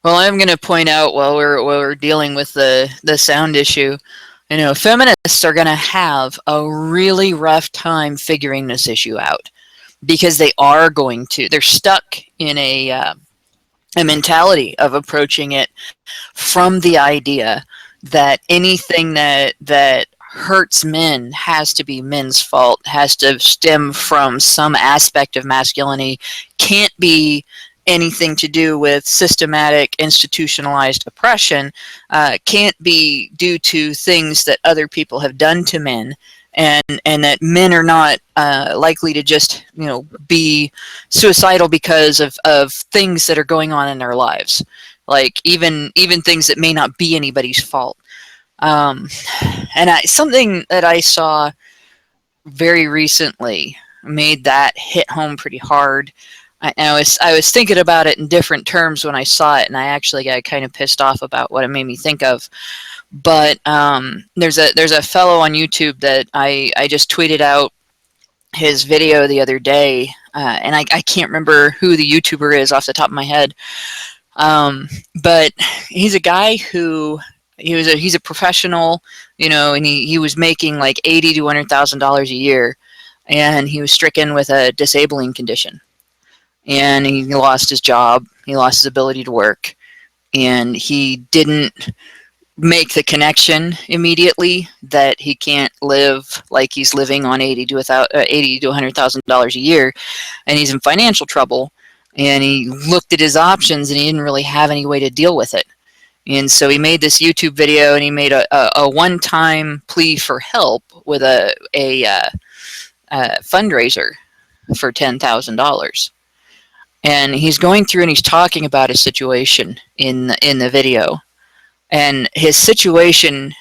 Well, I'm going to point out while we're dealing with the sound issue, feminists are going to have a really rough time figuring this issue out because they're stuck in a mentality of approaching it from the idea that anything that hurts men has to be men's fault, has to stem from some aspect of masculinity, can't be anything to do with systematic institutionalized oppression, can't be due to things that other people have done to men, and that men are not likely to just be suicidal because of things that are going on in their lives, like even things that may not be anybody's fault. um, and something that I saw very recently made that hit home pretty hard. I was thinking about it in different terms when I saw it, and I actually got kind of pissed off about what it made me think of. But there's a fellow on YouTube that I just tweeted out his video the other day, and I can't remember who the YouTuber is off the top of my head. But he's a guy who he's a professional, and he was making like $80,000 to $100,000 a year, and he was stricken with a disabling condition, and he lost his job, he lost his ability to work, and he didn't make the connection immediately that he can't live like he's living on $80,000 to $100,000 a year, and he's in financial trouble. And he looked at his options, and he didn't really have any way to deal with it. And so he made this YouTube video, and he made a one-time plea for help with a fundraiser for $10,000. And he's going through and he's talking about his situation in the video. And his situation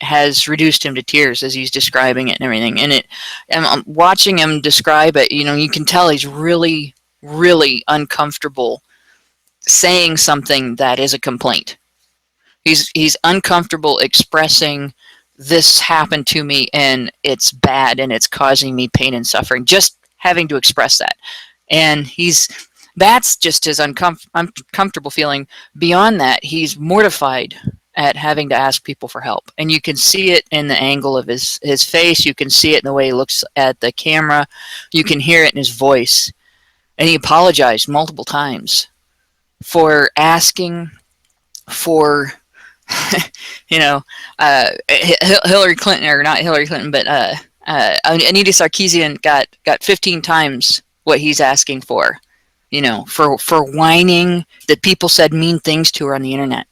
has reduced him to tears as he's describing it and everything. And I'm watching him describe it, you can tell he's really, really uncomfortable saying something that is a complaint. He's uncomfortable expressing, this happened to me and it's bad and it's causing me pain and suffering, just having to express that. And that's just his uncomfortable feeling. Beyond that, he's mortified at having to ask people for help. And you can see it in the angle of his face. You can see it in the way he looks at the camera. You can hear it in his voice. And he apologized multiple times for asking for, Hillary Clinton, or not Hillary Clinton, but Anita Sarkeesian got 15 times what he's asking for, for whining that people said mean things to her on the internet.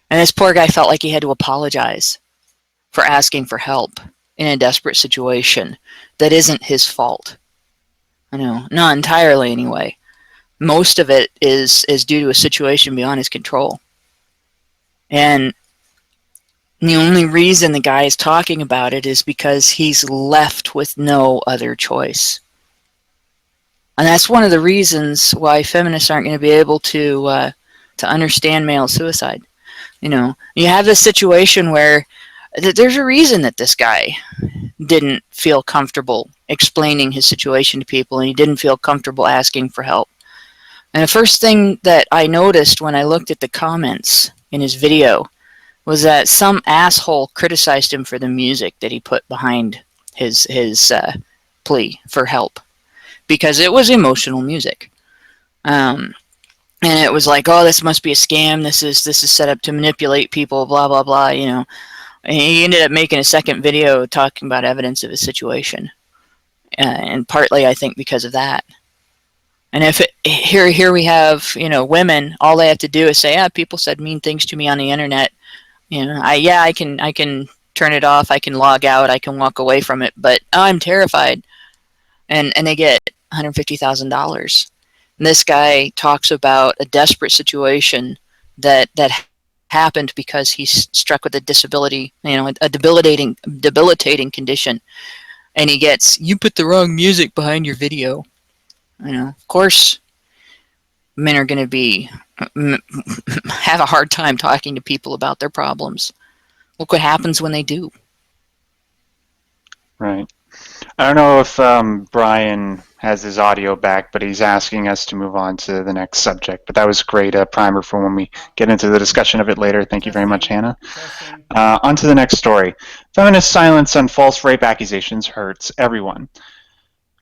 And this poor guy felt like he had to apologize for asking for help in a desperate situation that isn't his fault. Not entirely anyway. Most of it is due to a situation beyond his control. And the only reason the guy is talking about it is because he's left with no other choice. And that's one of the reasons why feminists aren't going to be able to understand male suicide. You have this situation where there's a reason that this guy didn't feel comfortable explaining his situation to people, and he didn't feel comfortable asking for help. And the first thing that I noticed when I looked at the comments in his video was that some asshole criticized him for the music that he put behind his plea for help, because it was emotional music. And it was like, oh, this must be a scam. This is set up to manipulate people, blah, blah, blah, And he ended up making a second video talking about evidence of his situation. And partly, I think, because of that. And here we have, women, all they have to do is say, people said mean things to me on the internet. I can turn it off, I can log out, I can walk away from it, but I'm terrified. And they get $150,000. And this guy talks about a desperate situation that happened because he's struck with a disability, a debilitating condition. And he gets, you put the wrong music behind your video. Of course, men are going to have a hard time talking to people about their problems. Look what happens when they do. Right. I don't know if Brian has his audio back, but he's asking us to move on to the next subject. But that was a great primer for when we get into the discussion of it later. Thank you very much, Hannah. Testing. On to the next story. Feminist silence on false rape accusations hurts everyone.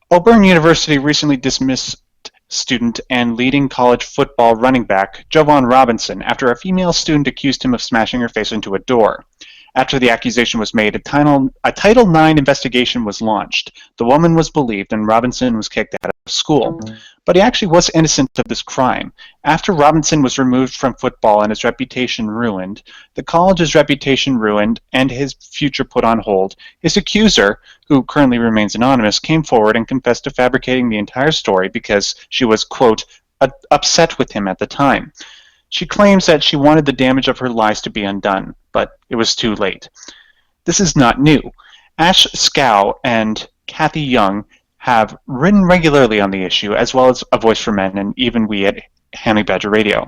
Auburn University recently dismissed student and leading college football running back Jovan Robinson after a female student accused him of smashing her face into a door. After the accusation was made, a Title IX investigation was launched. The woman was believed and Robinson was kicked out of school. But he actually was innocent of this crime. After Robinson was removed from football and his reputation ruined, the college's reputation ruined and his future put on hold, his accuser, who currently remains anonymous, came forward and confessed to fabricating the entire story because she was, quote, upset with him at the time. She claims that she wanted the damage of her lies to be undone, but it was too late. This is not new. Ash Scow and Kathy Young have written regularly on the issue, as well as A Voice for Men and even we at Honey Badger Radio.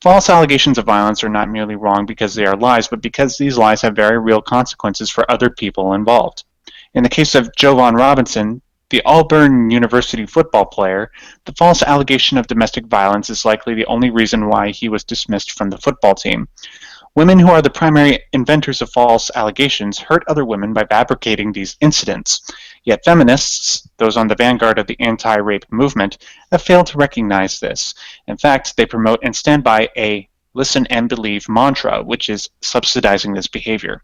False allegations of violence are not merely wrong because they are lies, but because these lies have very real consequences for other people involved. In the case of Jovan Robinson, the Auburn University football player, the false allegation of domestic violence is likely the only reason why he was dismissed from the football team. Women who are the primary inventors of false allegations hurt other women by fabricating these incidents. Yet feminists, those on the vanguard of the anti-rape movement, have failed to recognize this. In fact, they promote and stand by a listen and believe mantra, which is subsidizing this behavior.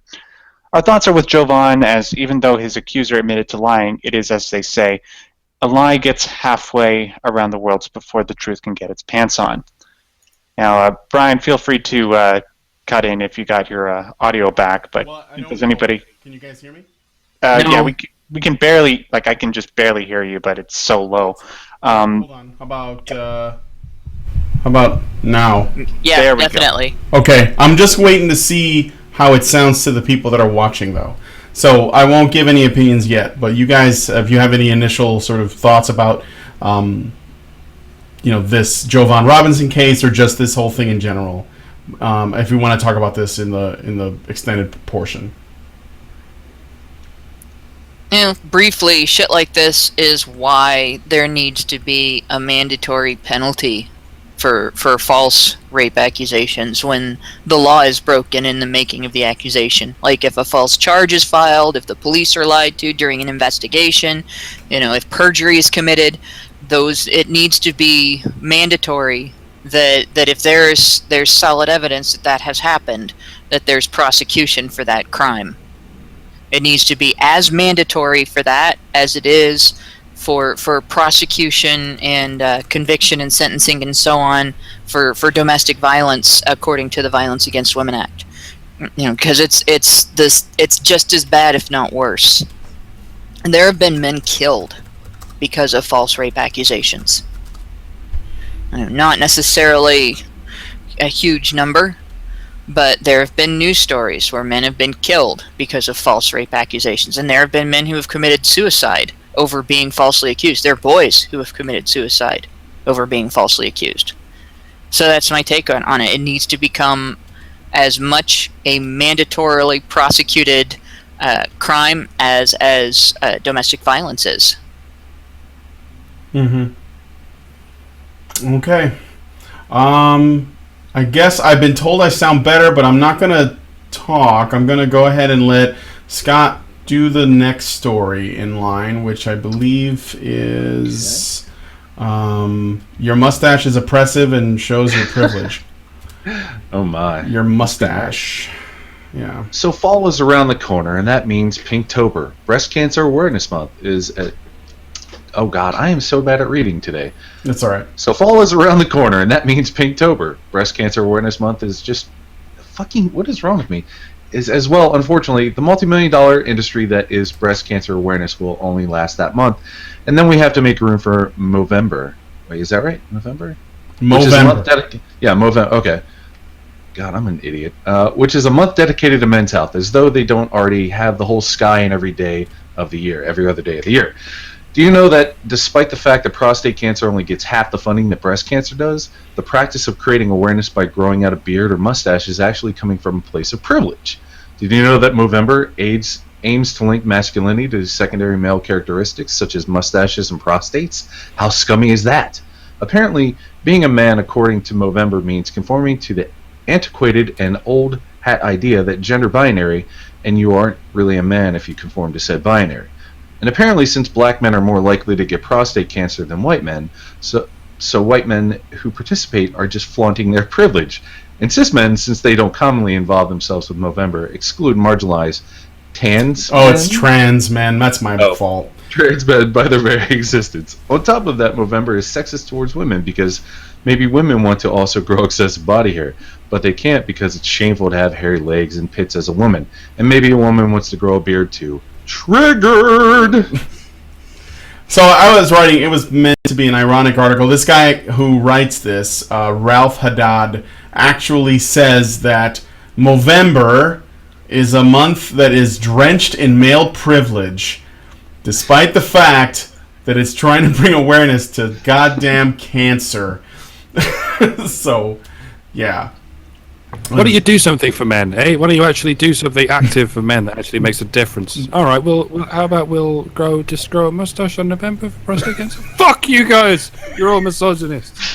Our thoughts are with Jovan, as even though his accuser admitted to lying, it is, as they say, a lie gets halfway around the world before the truth can get its pants on. Now, Brian, feel free to cut in if you got your audio back, but does anybody... Can you guys hear me? No. Yeah, we can barely, like, I can just barely hear you, but it's so low. Hold on. How about now? Yeah, There we go. definitely. Okay, I'm just waiting to see how it sounds to the people that are watching, though. So I won't give any opinions yet, but you guys, if you have any initial sort of thoughts about, this Jovan Robinson case or just this whole thing in general, if we want to talk about this in the extended portion. Briefly, shit like this is why there needs to be a mandatory penalty for false rape accusations when the law is broken in the making of the accusation. Like if a false charge is filed, if the police are lied to during an investigation, if perjury is committed, it needs to be mandatory that if there's solid evidence that has happened, that there's prosecution for that crime. It needs to be as mandatory for that as it is for prosecution and conviction and sentencing and so on for domestic violence according to the Violence Against Women Act. Because it's just as bad, if not worse. And there have been men killed because of false rape accusations. Not necessarily a huge number, but there have been news stories where men have been killed because of false rape accusations, and there have been men who have committed suicide over being falsely accused. There are boys who have committed suicide over being falsely accused. So that's my take on it. It needs to become as much a mandatorily prosecuted crime as domestic violence is. Mm-hmm. Okay. I guess I've been told I sound better, but I'm not going to talk. I'm going to go ahead and let Scott do the next story in line, which I believe is your mustache is oppressive and shows your privilege. Oh my. Your mustache. Yeah. So fall is around the corner, and that means Pinktober. Breast Cancer Awareness Month is at... Oh God, I am so bad at reading today. That's all right. So fall is around the corner, and that means Pinktober. Breast Cancer Awareness Month is just fucking... What is wrong with me? Is as well, unfortunately, the multi-million-dollar industry that is breast cancer awareness will only last that month. And then we have to make room for Movember. Wait, is that right? November? Movember. Yeah, Movember. Okay. God, I'm an idiot. Which is a month dedicated to men's health, as though they don't already have the whole sky in every day of the year, every other day of the year. Do you know that despite the fact that prostate cancer only gets half the funding that breast cancer does, the practice of creating awareness by growing out a beard or mustache is actually coming from a place of privilege? Did you know that Movember aids aims to link masculinity to secondary male characteristics such as mustaches and prostates. How scummy is that? Apparently, being a man according to Movember means conforming to the antiquated and old hat idea that gender binary and you aren't really a man if you conform to said binary. And apparently, since black men are more likely to get prostate cancer than white men, so white men who participate are just flaunting their privilege. And cis men, since they don't commonly involve themselves with Movember, exclude marginalized trans Oh, men? it's trans men. That's my fault. Trans men by their very existence. On top of that, Movember is sexist towards women because maybe women want to also grow excessive body hair, but they can't because it's shameful to have hairy legs and pits as a woman. And maybe a woman wants to grow a beard too. Triggered! So I was writing, it was meant to be an ironic article. This guy who writes this, Ralph Haddad, actually says that Movember is a month that is drenched in male privilege, despite the fact that it's trying to bring awareness to goddamn cancer. So, yeah. Why don't you do something for men, eh? Why don't you actually do something active for men that actually makes a difference? All right, well, how about we'll just grow a mustache on November for prostate cancer? Fuck you guys! You're all misogynists.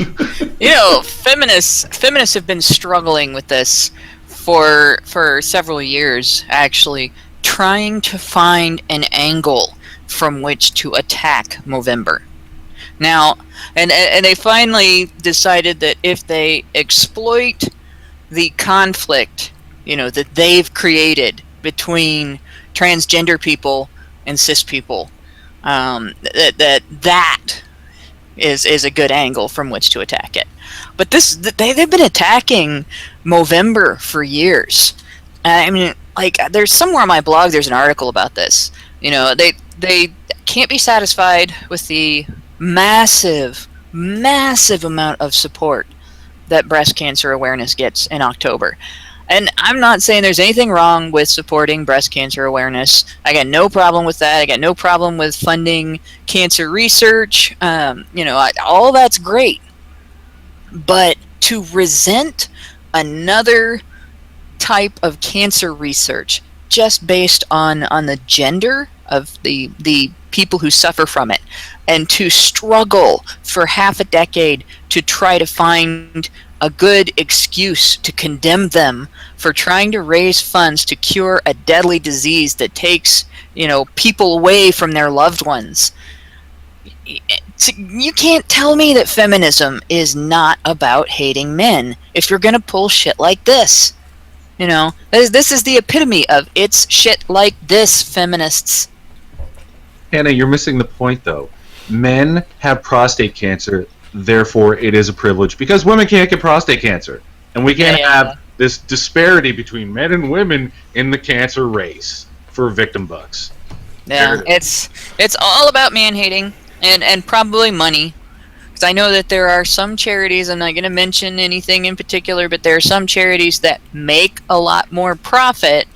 You know, feminists have been struggling with this for several years, actually, trying to find an angle from which to attack Movember. Now, and they finally decided that if they exploit the conflict, that they've created between transgender people and cis people, that is a good angle from which to attack it. But they've been attacking Movember for years. I mean, like, there's somewhere on my blog there's an article about this. They can't be satisfied with the massive amount of support that breast cancer awareness gets in October. And I'm not saying there's anything wrong with supporting breast cancer awareness. I got no problem with that. I got no problem with funding cancer research. All that's great. But to resent another type of cancer research just based on the gender of the people who suffer from it, and to struggle for half a decade to try to find a good excuse to condemn them for trying to raise funds to cure a deadly disease that takes, people away from their loved ones. You can't tell me that feminism is not about hating men if you're going to pull shit like this. This is the epitome of it's shit like this, feminists. Hannah, you're missing the point, though. Men have prostate cancer, therefore it is a privilege, because women can't get prostate cancer. And we can't have this disparity between men and women in the cancer race for victim bucks. Yeah, it's all about man-hating and probably money. Because I know that there are some charities, I'm not going to mention anything in particular, but there are some charities that make a lot more profit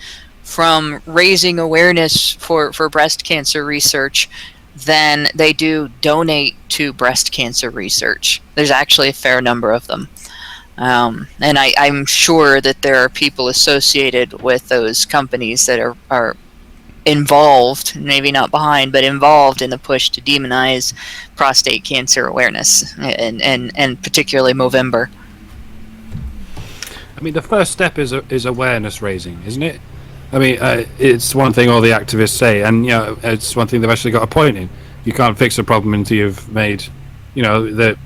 from raising awareness for breast cancer research than they do donate to breast cancer research. There's actually a fair number of them. And I'm sure that there are people associated with those companies that are involved, maybe not behind, but involved in the push to demonize prostate cancer awareness, and particularly Movember. I mean, the first step is awareness raising, isn't it? I mean, it's one thing all the activists say, and it's one thing they've actually got a point in. You can't fix a problem until you've made, the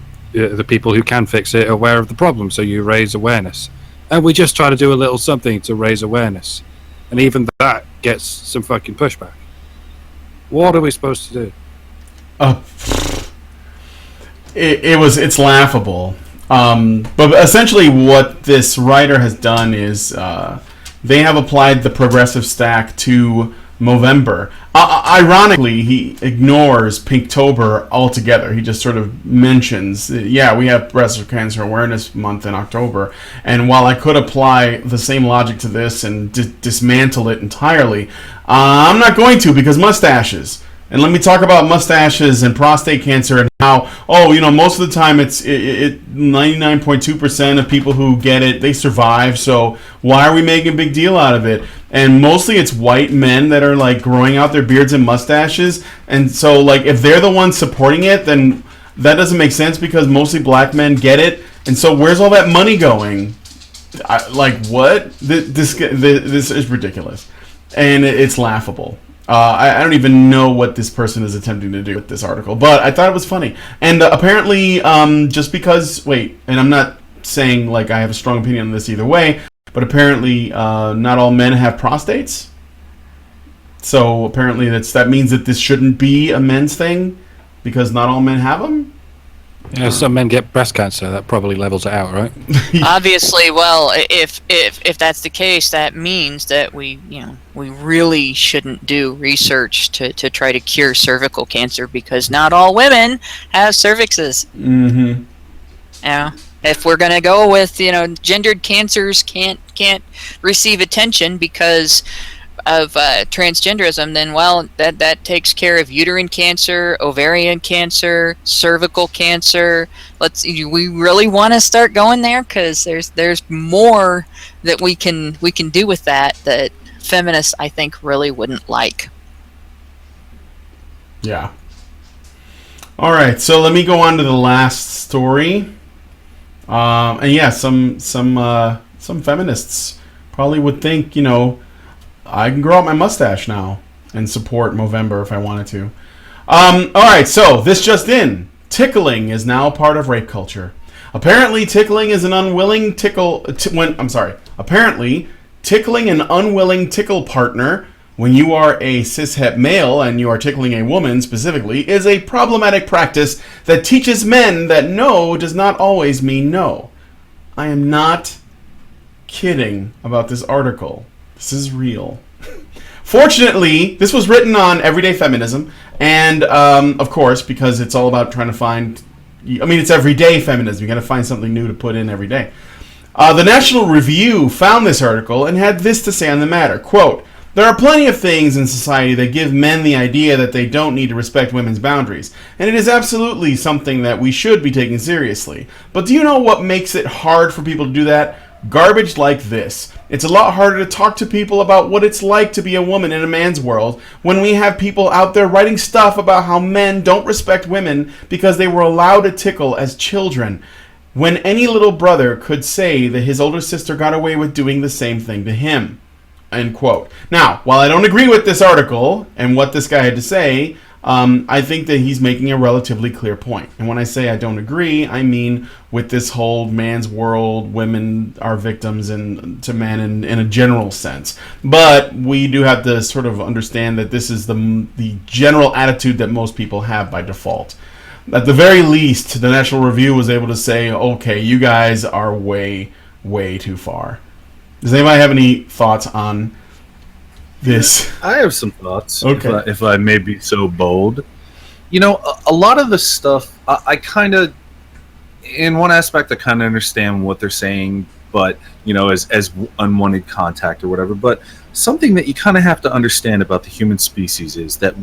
people who can fix it aware of the problem. So you raise awareness, and we just try to do a little something to raise awareness, and even that gets some fucking pushback. What are we supposed to do? It's laughable. But essentially, what this writer has done is they have applied the progressive stack to Movember. Ironically, he ignores Pinktober altogether. He just sort of mentions, we have Breast Cancer Awareness Month in October, and while I could apply the same logic to this and dismantle it entirely, I'm not going to, because mustaches. And let me talk about mustaches and prostate cancer and how, most of the time it's 99.2% of people who get it, they survive. So why are we making a big deal out of it? And mostly it's white men that are like growing out their beards and mustaches. And so like if they're the ones supporting it, then that doesn't make sense because mostly black men get it. And so where's all that money going? What? This is ridiculous. And it's laughable. I don't even know what this person is attempting to do with this article, but I thought it was funny. And apparently, just because, and I'm not saying like I have a strong opinion on this either way, but apparently not all men have prostates. So apparently that means that this shouldn't be a men's thing because not all men have them. Yeah, some men get breast cancer. That probably levels it out, right? Obviously, well, if that's the case, that means that we really shouldn't do research to try to cure cervical cancer because not all women have cervixes. Mm-hmm. If we're gonna go with gendered cancers can't receive attention because of transgenderism, then that takes care of uterine cancer, ovarian cancer, cervical cancer. We really want to start going there because there's more that we can do with that feminists I think really wouldn't like. Yeah. All right, so let me go on to the last story. And yeah, some feminists probably would think I can grow out my mustache now and support Movember if I wanted to. All right, so this just in. Tickling is now part of rape culture. Apparently, tickling an unwilling tickle partner when you are a cishet male and you are tickling a woman specifically is a problematic practice that teaches men that no does not always mean no. I am not kidding about this article. This is real. Fortunately, this was written on Everyday Feminism, and of course, because it's all about trying to find... it's everyday feminism. You got to find something new to put in every day. The National Review found this article and had this to say on the matter. Quote, "There are plenty of things in society that give men the idea that they don't need to respect women's boundaries, and it is absolutely something that we should be taking seriously. But do you know what makes it hard for people to do that? Garbage like this. It's a lot harder to talk to people about what it's like to be a woman in a man's world when we have people out there writing stuff about how men don't respect women because they were allowed to tickle as children, when any little brother could say that his older sister got away with doing the same thing to him." End quote. Now, while I don't agree with this article and what this guy had to say, I think that he's making a relatively clear point. And when I say I don't agree, I mean with this whole man's world, women are victims to men in a general sense. But we do have to sort of understand that this is the general attitude that most people have by default. At the very least, the National Review was able to say, okay, you guys are way, way too far. Does anybody have any thoughts on this? I have some thoughts, okay. if I may be so bold. A lot of the stuff, I kind of, in one aspect, I kind of understand what they're saying, but, as unwanted contact or whatever. But something that you kind of have to understand about the human species is that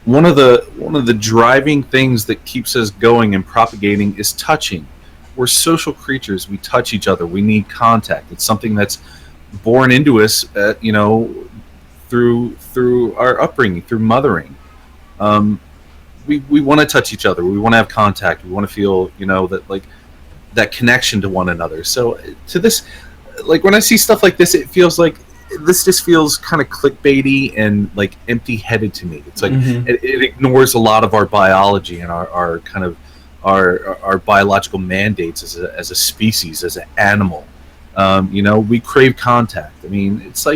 one of the driving things that keeps us going and propagating is touching. We're social creatures. We touch each other. We need contact. It's something that's born into us, through our upbringing, through mothering. We want to touch each other. We want to have contact. We want to feel, that connection to one another. So to this, when I see stuff like this, it feels like this just feels kind of clickbaity and empty-headed to me. It's it ignores a lot of our biology and our kind of our biological mandates as a species, as an animal. We crave contact. It's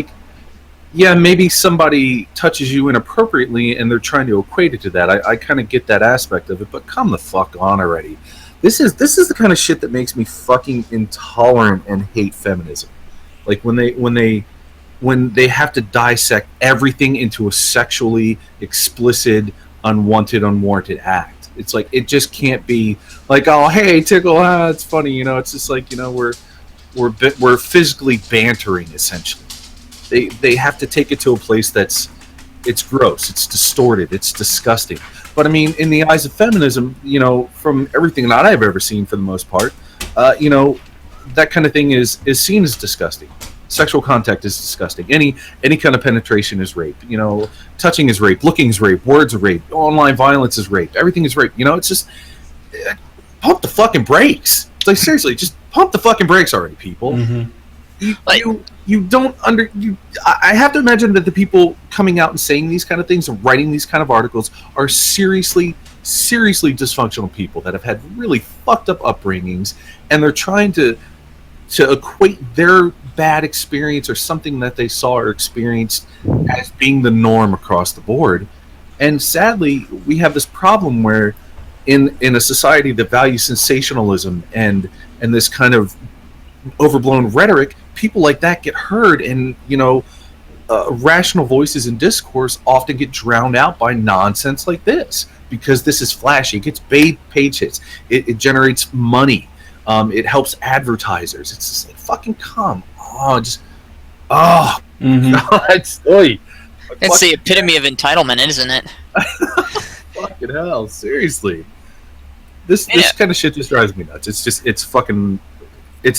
maybe somebody touches you inappropriately and they're trying to equate it to that. I kind of get that aspect of it, but come the fuck on already. This is the kind of shit that makes me fucking intolerant and hate feminism. When they have to dissect everything into a sexually explicit, unwarranted act. It's it just can't be oh, hey, tickle, it's funny, it's just we're physically bantering essentially. They have to take it to a place that's it's gross, it's distorted, it's disgusting. But I mean, in the eyes of feminism, you know, from everything that I've ever seen, for the most part, you know, that kind of thing is seen as disgusting. Sexual contact is disgusting. Any kind of penetration is rape. You know, touching is rape, looking is rape, words are rape, online violence is rape, everything is rape. You know, it's just pump the fucking brakes. It's like, seriously, just pump the fucking brakes already, people. You don't I have to imagine that the people coming out and saying these kind of things and writing these kind of articles are seriously dysfunctional people that have had really fucked up upbringings, and they're trying to equate their bad experience or something that they saw or experienced as being the norm across the board. And sadly, we have this problem where in a society that values sensationalism and this kind of overblown rhetoric, people like that get heard, and you know, rational voices in discourse often get drowned out by nonsense like this, because this is flashy. It gets page hits. It generates money. It helps advertisers. It's just like, fucking come on, just God, it's the epitome of entitlement, isn't it? fucking hell, seriously. This kind of shit just drives me nuts. It's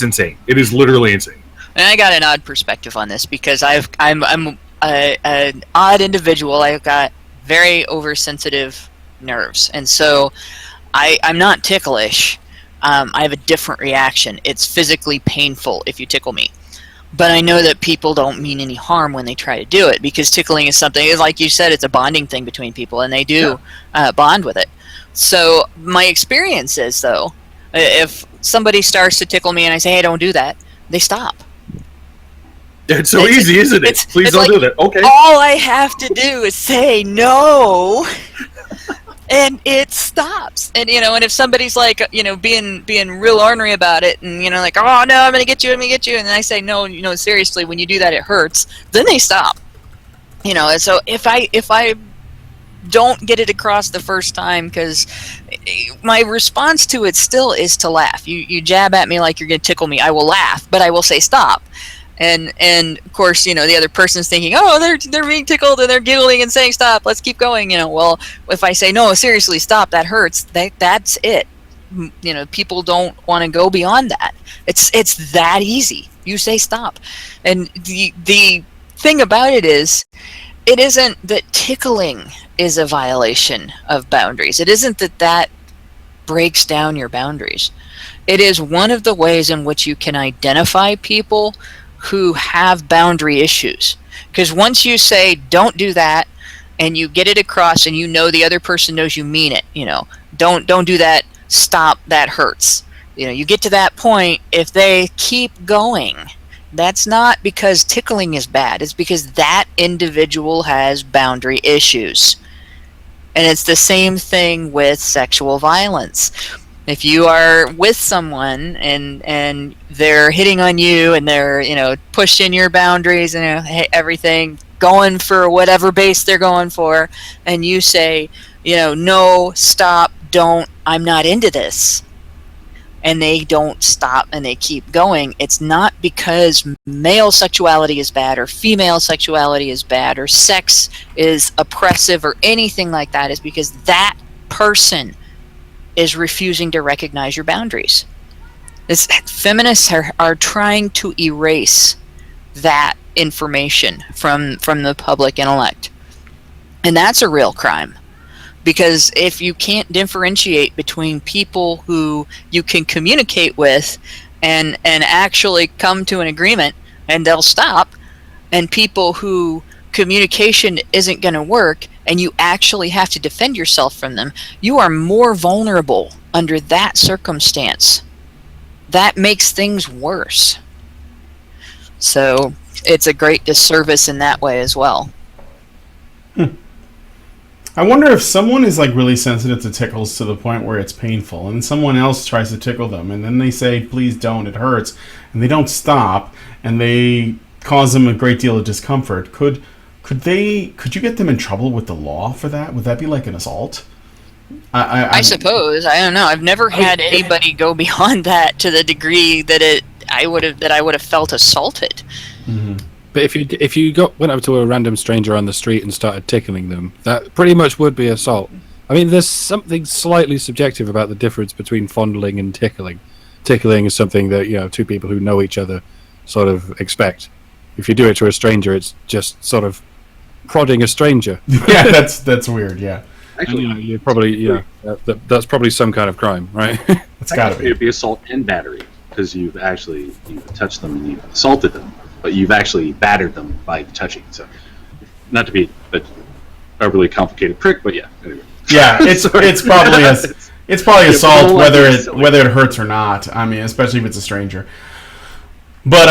insane. It is literally insane. And I got an odd perspective on this because I'm an odd individual. I've got very oversensitive nerves, and so I'm not ticklish. I have a different reaction. It's physically painful if you tickle me. But I know that people don't mean any harm when they try to do it, because tickling is something, like you said, it's a bonding thing between people, and they do bond with it. So my experience is, though, if somebody starts to tickle me and I say, hey, don't do that, they stop. It's so easy, isn't it? Please don't do that. Okay. All I have to do is say no, and it stops. And you know, and if somebody's like, you know, being real ornery about it, and you know, like, oh no, I'm gonna get you, and then I say no, you know, seriously, when you do that, it hurts. Then they stop. You know, and so if I don't get it across the first time, because my response to it still is to laugh. You jab at me like you're gonna tickle me, I will laugh, but I will say stop. And of course, you know, the other person's thinking, oh, they're being tickled and they're giggling and saying stop, let's keep going. You know, well, if I say no, seriously, stop, that hurts, that's it. You know, people don't want to go beyond that. It's that easy. You say stop. And the thing about it isn't that tickling is a violation of boundaries. It isn't that breaks down your boundaries. It is one of the ways in which you can identify people who have boundary issues. Because once you say don't do that, and you get it across, and you know the other person knows you mean it, you know, don't do that, stop, that hurts. You know, you get to that point, if they keep going, that's not because tickling is bad, it's because that individual has boundary issues. And it's the same thing with sexual violence. If you are with someone and they're hitting on you and they're, you know, pushing your boundaries and everything, going for whatever base they're going for, and you say, you know, no, stop, don't, I'm not into this, and they don't stop and they keep going, it's not because male sexuality is bad or female sexuality is bad or sex is oppressive or anything like that. It's because that person is refusing to recognize your boundaries. Feminists are trying to erase that information from the public intellect. And that's a real crime. Because if you can't differentiate between people who you can communicate with and actually come to an agreement and they'll stop, and people who communication isn't going to work and you actually have to defend yourself from them, you are more vulnerable under that circumstance. That makes things worse. So it's a great disservice in that way as well. I wonder if someone is like really sensitive to tickles to the point where it's painful, and someone else tries to tickle them, and then they say, please don't, it hurts, and they don't stop, and they cause them a great deal of discomfort. Could you get them in trouble with the law for that? Would that be like an assault? I suppose. I don't know. I've never had anybody go beyond that to the degree that I would have felt assaulted. Mm-hmm. But if you went up to a random stranger on the street and started tickling them, that pretty much would be assault. I mean, there's something slightly subjective about the difference between fondling and tickling. Tickling is something that two people who know each other sort of expect. If you do it to a stranger, it's just sort of prodding a stranger. Yeah, that's weird. Yeah. Actually, you probably that's probably some kind of crime, right? It's got to be. It'd be assault and battery because you've touched them and you've assaulted them, but you've actually battered them by touching. So, not to be a overly complicated prick, but yeah. Anyway. Yeah, it's probably assault whether it hurts or not. I mean, especially if it's a stranger. But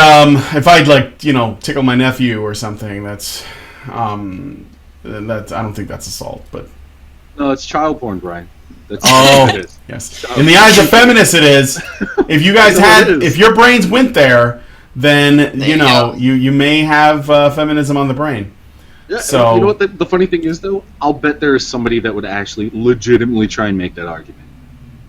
if I'd tickle my nephew or something, that's I don't think that's assault, but. No, it's child porn, Brian. That's it is. Yes. In the eyes of feminists, it is. If you guys if your brains went there, then you may have feminism on the brain. Yeah, so you know what the funny thing is though? I'll bet there is somebody that would actually legitimately try and make that argument.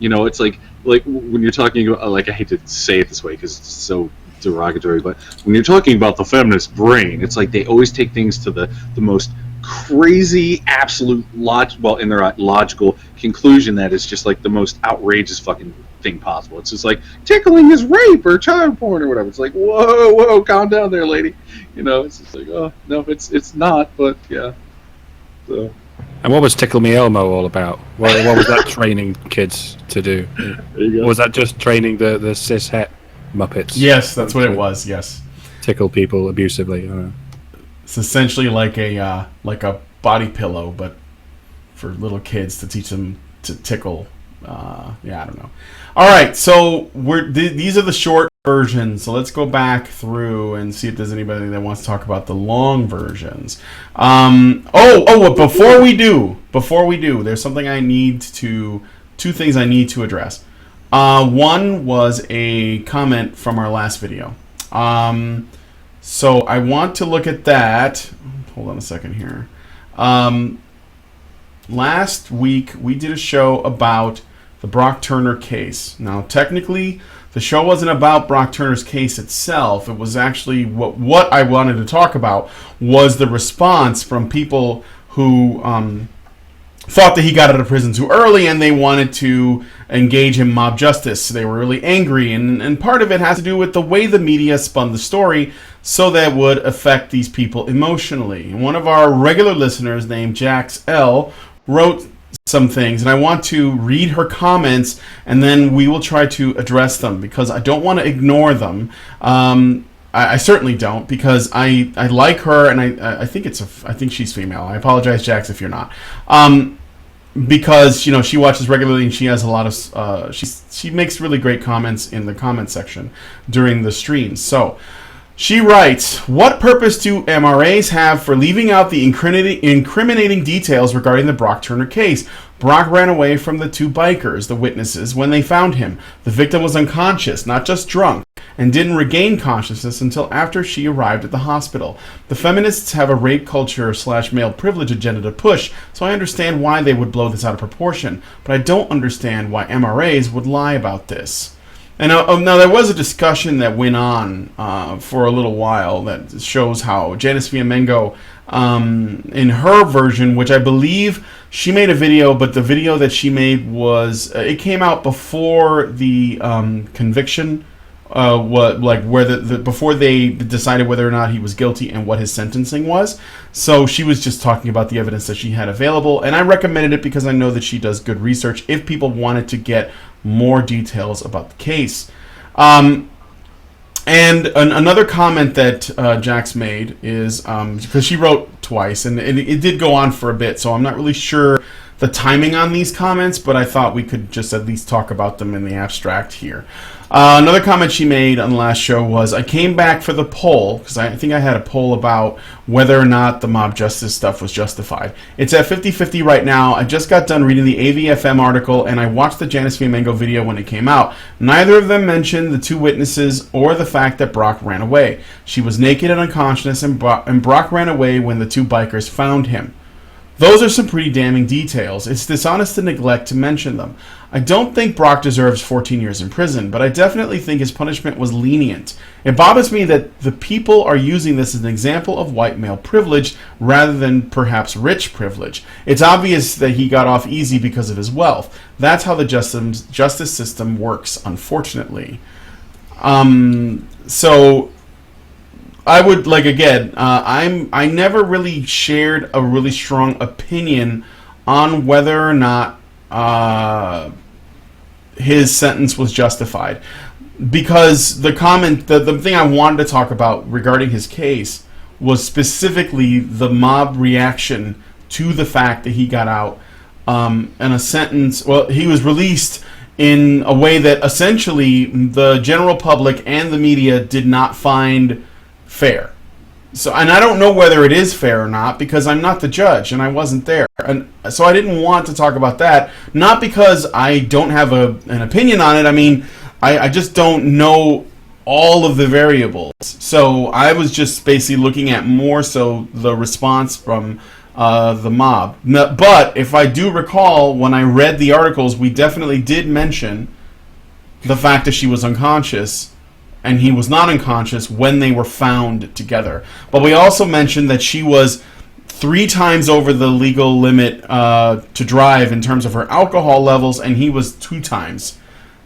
It's like when you're talking about I hate to say it this way because it's so derogatory, but when you're talking about the feminist brain, it's like they always take things to the most crazy, absolute in their logical conclusion that is just like the most outrageous fucking thing possible. It's just like tickling is rape or child porn or whatever. It's like whoa, calm down there, lady. It's just like oh no, it's not, but yeah. So. And what was Tickle Me Elmo all about? What was that training kids to do? Or was that just training the cishet Muppets? Yes, that's what it was. Yes, tickle people abusively. I don't know. It's essentially like a body pillow, but for little kids to teach them to tickle. I don't know. All right, so these are the short versions. So let's go back through and see if there's anybody that wants to talk about the long versions. Before we do, there's something two things I need to address. One was a comment from our last video. So I want to look at that. Hold on a second here. Last week we did a show about the Brock Turner case. Now, technically, the show wasn't about Brock Turner's case itself. It was actually what I wanted to talk about was the response from people who thought that he got out of prison too early and they wanted to engage in mob justice. They were really angry, and part of it has to do with the way the media spun the story so that would affect these people emotionally. And one of our regular listeners named Jax L wrote some things, and I want to read her comments and then we will try to address them because I don't want to ignore them. I certainly don't, because I like her, and I think I think she's female. I apologize, Jax, if you're not. Because she watches regularly and she has a lot of she makes really great comments in the comment section during the streams. So she writes, "What purpose do MRAs have for leaving out the incriminating details regarding the Brock Turner case? Brock ran away from the two bikers, the witnesses, when they found him. The victim was unconscious, not just drunk, and didn't regain consciousness until after she arrived at the hospital. The feminists have a rape culture / male privilege agenda to push, so I understand why they would blow this out of proportion, but I don't understand why MRAs would lie about this." And now there was a discussion that went on for a little while that shows how Janice Fiamengo, in her version, which I believe she made a video, but the video that she made was it came out before the conviction, before they decided whether or not he was guilty and what his sentencing was. So she was just talking about the evidence that she had available, and I recommended it because I know that she does good research if people wanted to get more details about the case. And another comment that Jax made is because she wrote twice, and it did go on for a bit, so I'm not really sure the timing on these comments, but I thought we could just at least talk about them in the abstract here. Another comment she made on the last show was, "I came back for the poll," because I think I had a poll about whether or not the mob justice stuff was justified. "It's at 50-50 right now. I just got done reading the AVFM article, and I watched the Janice Fiamengo video when it came out. Neither of them mentioned the two witnesses or the fact that Brock ran away. She was naked and unconscious, and Brock ran away when the two bikers found him. Those are some pretty damning details. It's dishonest to neglect to mention them. I don't think Brock deserves 14 years in prison, but I definitely think his punishment was lenient. It bothers me that the people are using this as an example of white male privilege rather than perhaps rich privilege. It's obvious that he got off easy because of his wealth. That's how the justice system works, unfortunately. So I would, like, again, I never really shared a really strong opinion on whether or not his sentence was justified, because the thing I wanted to talk about regarding his case was specifically the mob reaction to the fact that he got out and a sentence. Well, he was released in a way that essentially the general public and the media did not find fair. So, and I don't know whether it is fair or not, because I'm not the judge and I wasn't there. And so I didn't want to talk about that, not because I don't have an opinion on it. I mean, I just don't know all of the variables. So I was just basically looking at more so the response from the mob. But if I do recall, when I read the articles, we definitely did mention the fact that she was unconscious and he was not unconscious when they were found together. But we also mentioned that she was 3 times over the legal limit to drive in terms of her alcohol levels, and he was 2 times.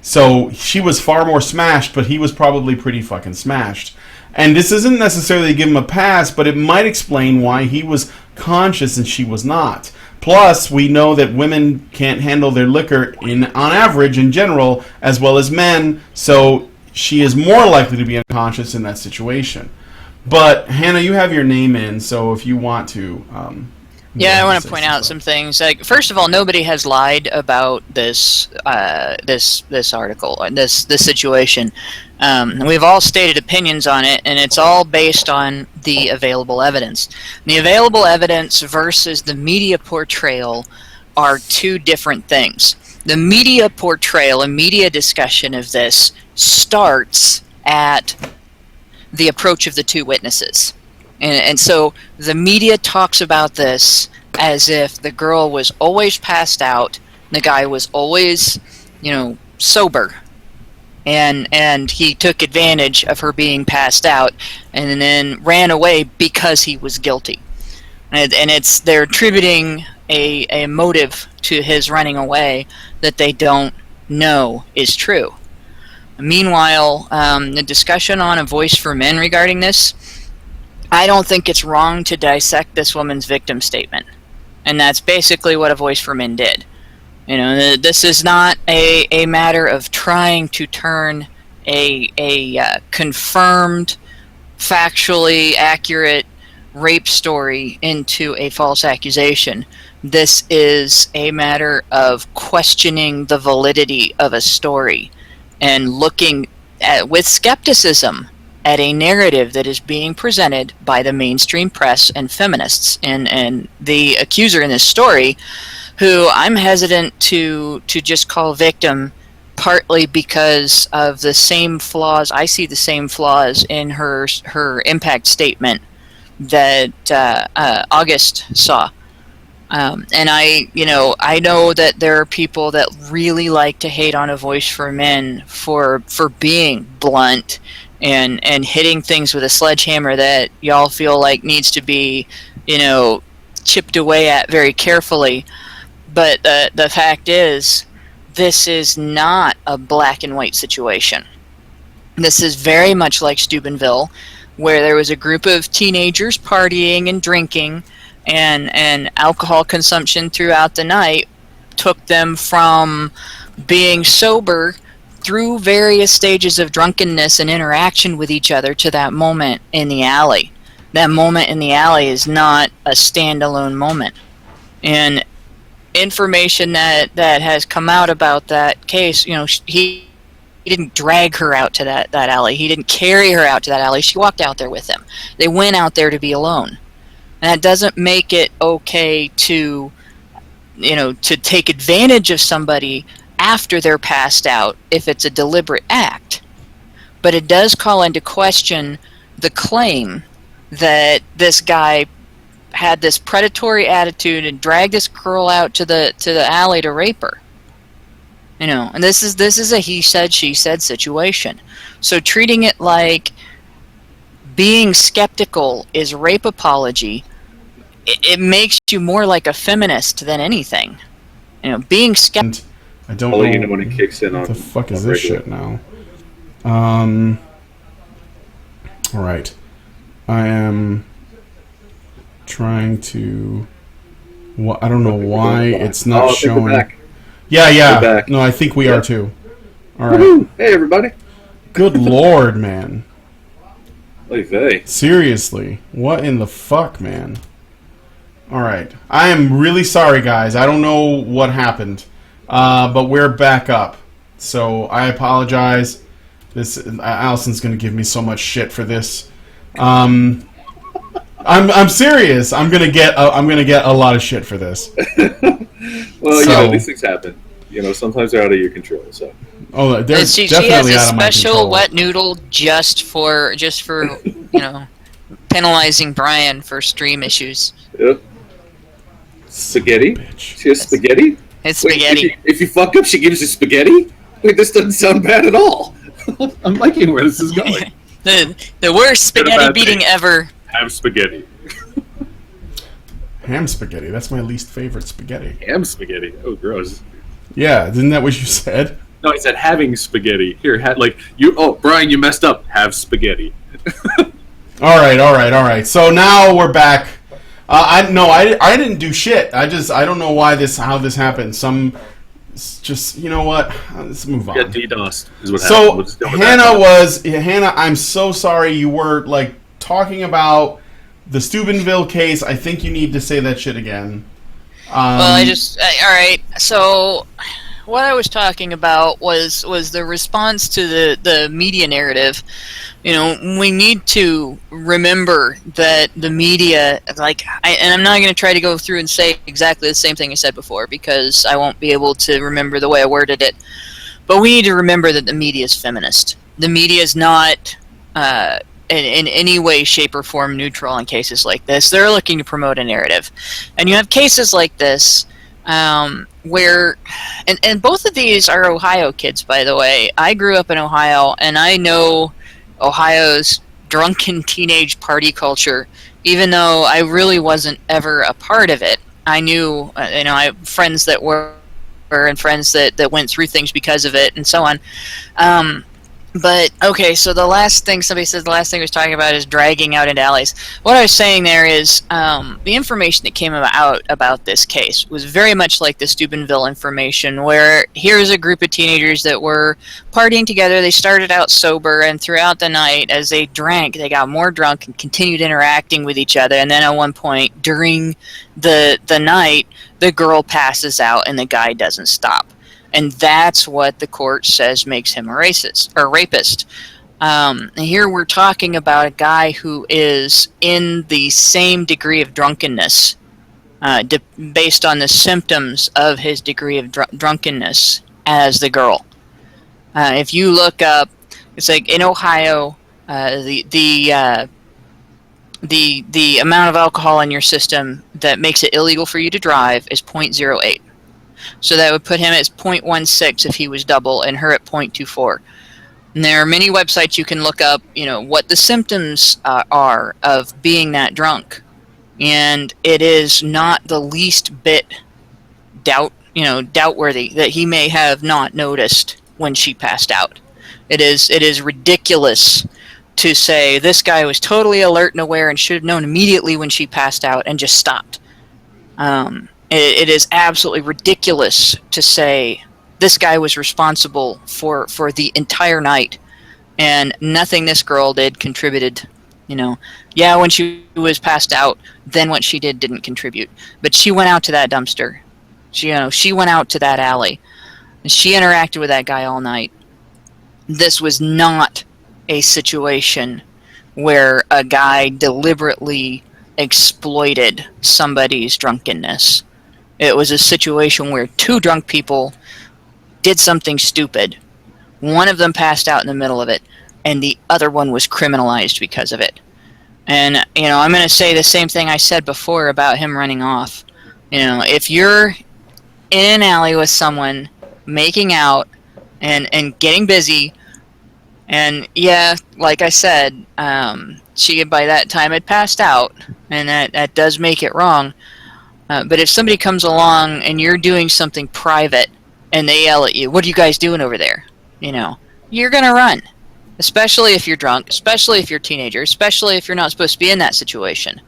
So she was far more smashed, but he was probably pretty fucking smashed. And this isn't necessarily to give him a pass, but it might explain why he was conscious and she was not. Plus, we know that women can't handle their liquor on average, in general, as well as men, so she is more likely to be unconscious in that situation. But Hannah, you have your name in, so if you want to, I want to point out some things. Like, first of all, nobody has lied about this article and this situation. We've all stated opinions on it, and it's all based on the available evidence. The available evidence versus the media portrayal are 2 different things. The media portrayal and media discussion of this starts at the approach of the 2 witnesses. And so the media talks about this as if the girl was always passed out, the guy was always, sober, and he took advantage of her being passed out and then ran away because he was guilty. And they're attributing a motive to his running away that they don't know is true. Meanwhile, the discussion on A Voice for Men regarding this, I don't think it's wrong to dissect this woman's victim statement. And that's basically what A Voice for Men did. This is not a matter of trying to turn a confirmed, factually accurate rape story into a false accusation. This is a matter of questioning the validity of a story and looking at, with skepticism, at a narrative that is being presented by the mainstream press and feminists. And the accuser in this story, who I'm hesitant to just call victim, partly because of the same flaws. I see the same flaws in her impact statement that August saw. And I know that there are people that really like to hate on A Voice for Men for being blunt and hitting things with a sledgehammer that y'all feel like needs to be, chipped away at very carefully. But the fact is, this is not a black and white situation. This is very much like Steubenville, where there was a group of teenagers partying and drinking, and alcohol consumption throughout the night took them from being sober through various stages of drunkenness and interaction with each other to that moment in the alley. That moment in the alley is not a standalone moment. And information that has come out about that case, he didn't drag her out to that alley. He didn't carry her out to that alley. She walked out there with him. They went out there to be alone. And that doesn't make it okay to take advantage of somebody after they're passed out if it's a deliberate act. But it does call into question the claim that this guy had this predatory attitude and dragged this girl out to the alley to rape her. You know, and this is a he said she said situation. So treating it like being skeptical is rape apology, it makes you more like a feminist than anything. You know, being skeptical. I don't I'll know. let you know when it kicks in. What on the fuck is on this regular. shit now? All right. I am trying to. I don't know why it's not I think showing. we're back. Yeah. We're back. No, I think we Yeah. are too. All right. Woohoo! Hey, everybody. Good lord, man. Oy vey. Seriously, what in the fuck, man? All right, I am really sorry, guys. I don't know what happened, but we're back up. So I apologize. Allison's gonna give me so much shit for this. I'm serious. I'm gonna get a lot of shit for this. Well, you know, these things happen. You know, sometimes they're out of your control. So. Oh, they're She definitely has out a of my special control. wet noodle just for you know, penalizing Brian for stream issues. Yep. Spaghetti? Bitch. She has spaghetti? It's Wait, spaghetti. if you fuck up, she gives you spaghetti? Wait, this doesn't sound bad at all. I'm liking where this is going. The worst spaghetti bad beating thing. ever. Have spaghetti. Ham spaghetti. That's my least favorite spaghetti. Ham spaghetti. Oh, gross. Yeah, isn't that what you said? No, I said having spaghetti. Here, Brian, you messed up. Have spaghetti. All right. So now we're back. I didn't do shit. I don't know how this happened. You know what? Let's move on. Yeah, DDoS is what happened. So We'll just go with that. Hannah. I'm so sorry you were like talking about the Steubenville case. I think you need to say that shit again. Well, all right. So, what I was talking about was the response to the media narrative. You know, we need to remember that the media, and I'm not going to try to go through and say exactly the same thing I said before because I won't be able to remember the way I worded it. But we need to remember that the media is feminist. The media is not in any way, shape, or form neutral in cases like this. They're looking to promote a narrative. And you have cases like this where, and both of these are Ohio kids, by the way. I grew up in Ohio, and I know Ohio's drunken teenage party culture, even though I really wasn't ever a part of it. I knew, I have friends that were and friends that went through things because of it and so on. But, okay, so the last thing I was talking about is dragging out into alleys. What I was saying there is the information that came out about this case was very much like the Steubenville information, where here's a group of teenagers that were partying together. They started out sober, and throughout the night, as they drank, they got more drunk and continued interacting with each other. And then at one point during the night, the girl passes out and the guy doesn't stop. And that's what the court says makes him a racist or rapist. Here we're talking about a guy who is in the same degree of drunkenness, based on the symptoms of his degree of drunkenness as the girl. If you look up, it's like in Ohio, the amount of alcohol in your system that makes it illegal for you to drive is 0.08. So that would put him at 0.16 if he was double, and her at 0.24. And there are many websites you can look up, what the symptoms are of being that drunk, and it is not the least bit doubtworthy that he may have not noticed when she passed out. It is ridiculous to say this guy was totally alert and aware and should have known immediately when she passed out and just stopped. It is absolutely ridiculous to say this guy was responsible for the entire night, and nothing this girl did contributed. Yeah, when she was passed out, then what she did didn't contribute. But she went out to that dumpster. She went out to that alley. And she interacted with that guy all night. This was not a situation where a guy deliberately exploited somebody's drunkenness. It was a situation where two drunk people did something stupid. One of them passed out in the middle of it, and the other one was criminalized because of it. And, I'm going to say the same thing I said before about him running off. If you're in an alley with someone making out and getting busy, and yeah, like I said, she by that time had passed out, and that does make it wrong. But if somebody comes along and you're doing something private and they yell at you, "What are you guys doing over there?" You're going to run. Especially if you're drunk, especially if you're a teenager, especially if you're not supposed to be in that situation.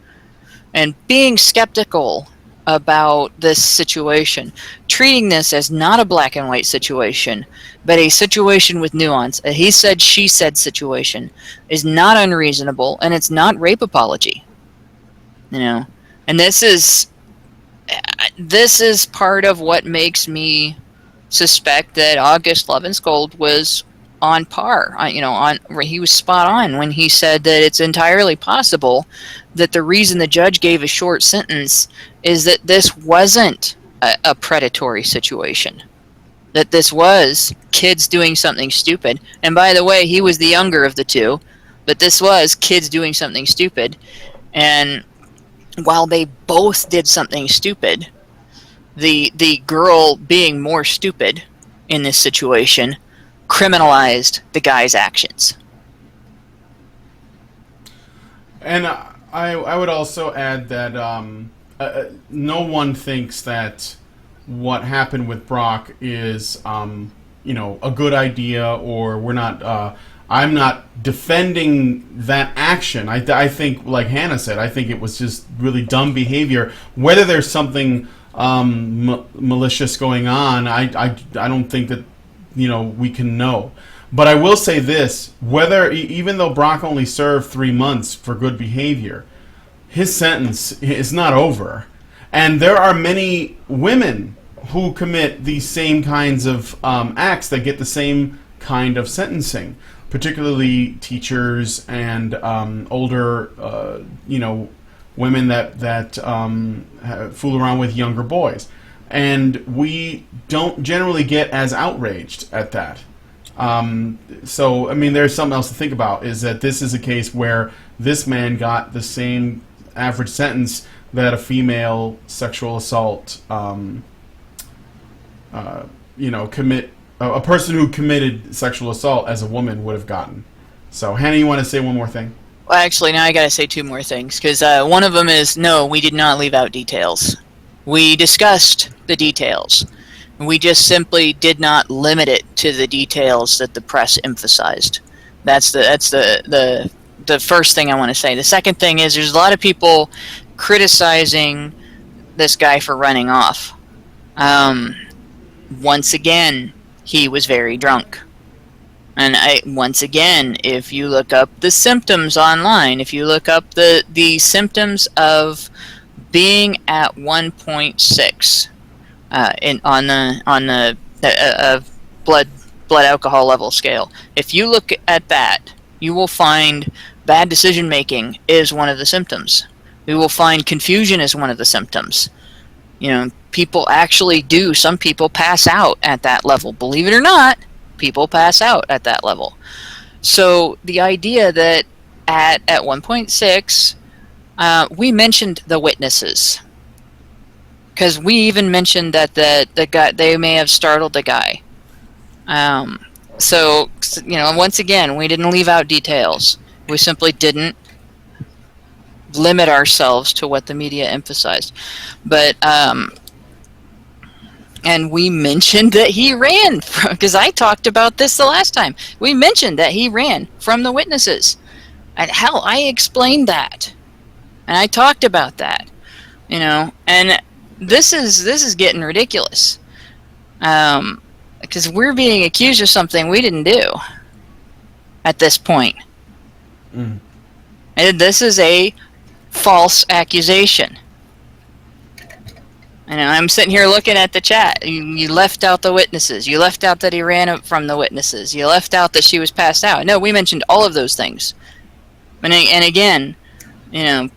And being skeptical about this situation, treating this as not a black and white situation, but a situation with nuance, a he said, she said situation, is not unreasonable, and it's not rape apology. And this is part of what makes me suspect that August Levenskold was on par, where he was spot on when he said that it's entirely possible that the reason the judge gave a short sentence is that this wasn't a predatory situation, that this was kids doing something stupid. And by the way, he was the younger of the two, but this was kids doing something stupid. And while they both did something stupid, the girl being more stupid in this situation criminalized the guy's actions. And I would also add that no one thinks that what happened with Brock is a good idea, or we're not. I'm not defending that action. I think, like Hannah said, I think it was just really dumb behavior. Whether there's something malicious going on, I don't think that we can know. But I will say this, even though Brock only served 3 months for good behavior, his sentence is not over. And there are many women who commit these same kinds of acts that get the same kind of sentencing, particularly teachers and older, women that fool around with younger boys. And we don't generally get as outraged at that. So, there's something else to think about, is that this is a case where this man got the same average sentence that a female sexual assault, a person who committed sexual assault as a woman would have gotten. So, Hannah, you want to say one more thing? Well, actually, now I got to say two more things, because one of them is, no, we did not leave out details. We discussed the details. We just simply did not limit it to the details that the press emphasized. That's the first thing I want to say. The second thing is, there's a lot of people criticizing this guy for running off. Once again, he was very drunk. And once again, if you look up the symptoms online, if you look up the symptoms of being at 1.6 on the blood alcohol level scale, if you look at that, you will find bad decision making is one of the symptoms. We will find confusion as one of the symptoms. People actually do. Some people pass out at that level. Believe it or not, people pass out at that level. So the idea that at 1.6, we mentioned the witnesses, because we even mentioned that the guy, they may have startled the guy. So once again, we didn't leave out details. We simply didn't limit ourselves to what the media emphasized. But and we mentioned that he ran, because I talked about this the last time. We mentioned that he ran from the witnesses. And hell, I explained that. And I talked about that. And this is getting ridiculous. Because we're being accused of something we didn't do at this point. And this is a false accusation. And I'm sitting here looking at the chat. You left out the witnesses. You left out that he ran from the witnesses. You left out that she was passed out. No, we mentioned all of those things. And again,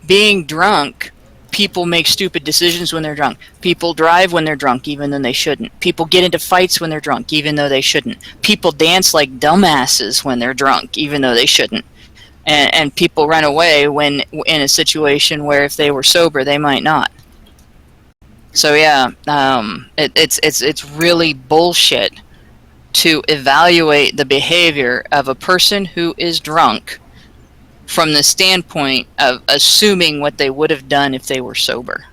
being drunk, people make stupid decisions when they're drunk. People drive when they're drunk, even though they shouldn't. People get into fights when they're drunk, even though they shouldn't. People dance like dumbasses when they're drunk, even though they shouldn't. and people run away when in a situation where if they were sober they might not. So yeah, it's really bullshit to evaluate the behavior of a person who is drunk from the standpoint of assuming what they would have done if they were sober.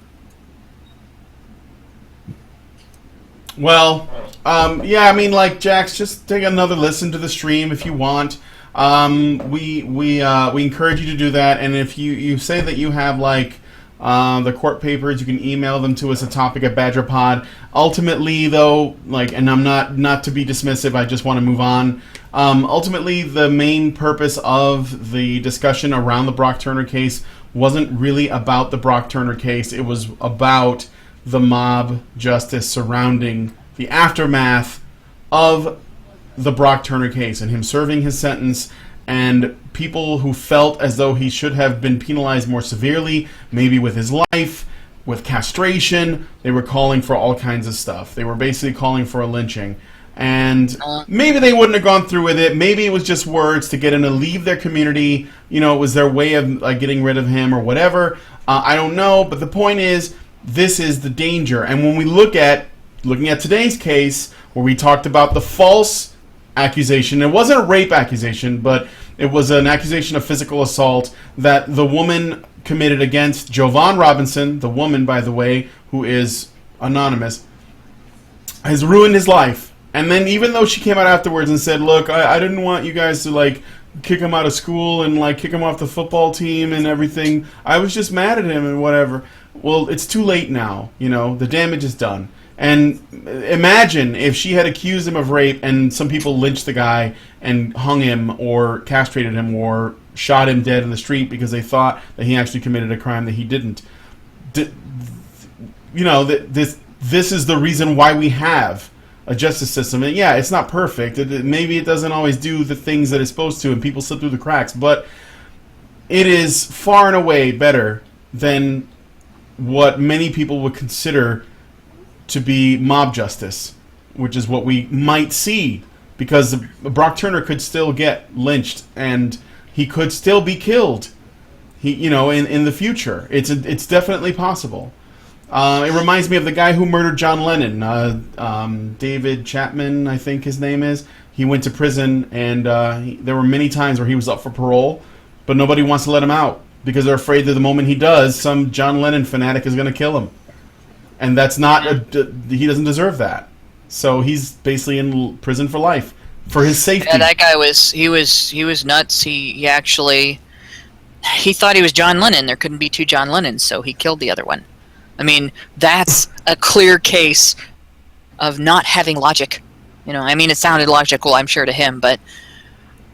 Well, yeah, I mean, like, Jax, just take another listen to the stream if you want. We encourage you to do that, and if you say that you have, like, the court papers, you can email them to us at topic@badgerpod. Ultimately, though, like, and I'm not to be dismissive, I just want to move on. Ultimately, the main purpose of the discussion around the Brock Turner case wasn't really about the Brock Turner case. It was about the mob justice surrounding the aftermath of the Brock Turner case and him serving his sentence, and people who felt as though he should have been penalized more severely, maybe with his life, with castration. They were calling for all kinds of stuff. They were basically calling for a lynching. And maybe they wouldn't have gone through with it. Maybe it was just words to get him to leave their community. You know, it was their way of getting rid of him or whatever. I don't know. But the point is, this is the danger. And when we looking at today's case, where we talked about the false accusation, it wasn't a rape accusation, but it was an accusation of physical assault that the woman committed against Jovan Robinson, the woman, by the way, who is anonymous, has ruined his life. And then even though she came out afterwards and said, look, I didn't want you guys to, like, kick him out of school and, like, kick him off the football team and everything. I was just mad at him and whatever. Well, it's too late now. You know, the damage is done. And imagine if she had accused him of rape and some people lynched the guy and hung him or castrated him or shot him dead in the street because they thought that he actually committed a crime that he didn't. You know, this is the reason why we have a justice system. And yeah, it's not perfect. Maybe it doesn't always do the things that it's supposed to, and people slip through the cracks. But it is far and away better than what many people would consider to be mob justice, which is what we might see, because Brock Turner could still get lynched and he could still be killed. In the future, it's definitely possible. It reminds me of the guy who murdered John Lennon, David Chapman, I think his name is. He went to prison, and there were many times where he was up for parole, but nobody wants to let him out because they're afraid that the moment he does, some John Lennon fanatic is going to kill him. And that's not, he doesn't deserve that. So he's basically in prison for life, for his safety. Yeah, that guy was nuts. He actually, he thought he was John Lennon. There couldn't be two John Lennons, so he killed the other one. I mean, that's a clear case of not having logic. You know, I mean, it sounded logical, I'm sure, to him, but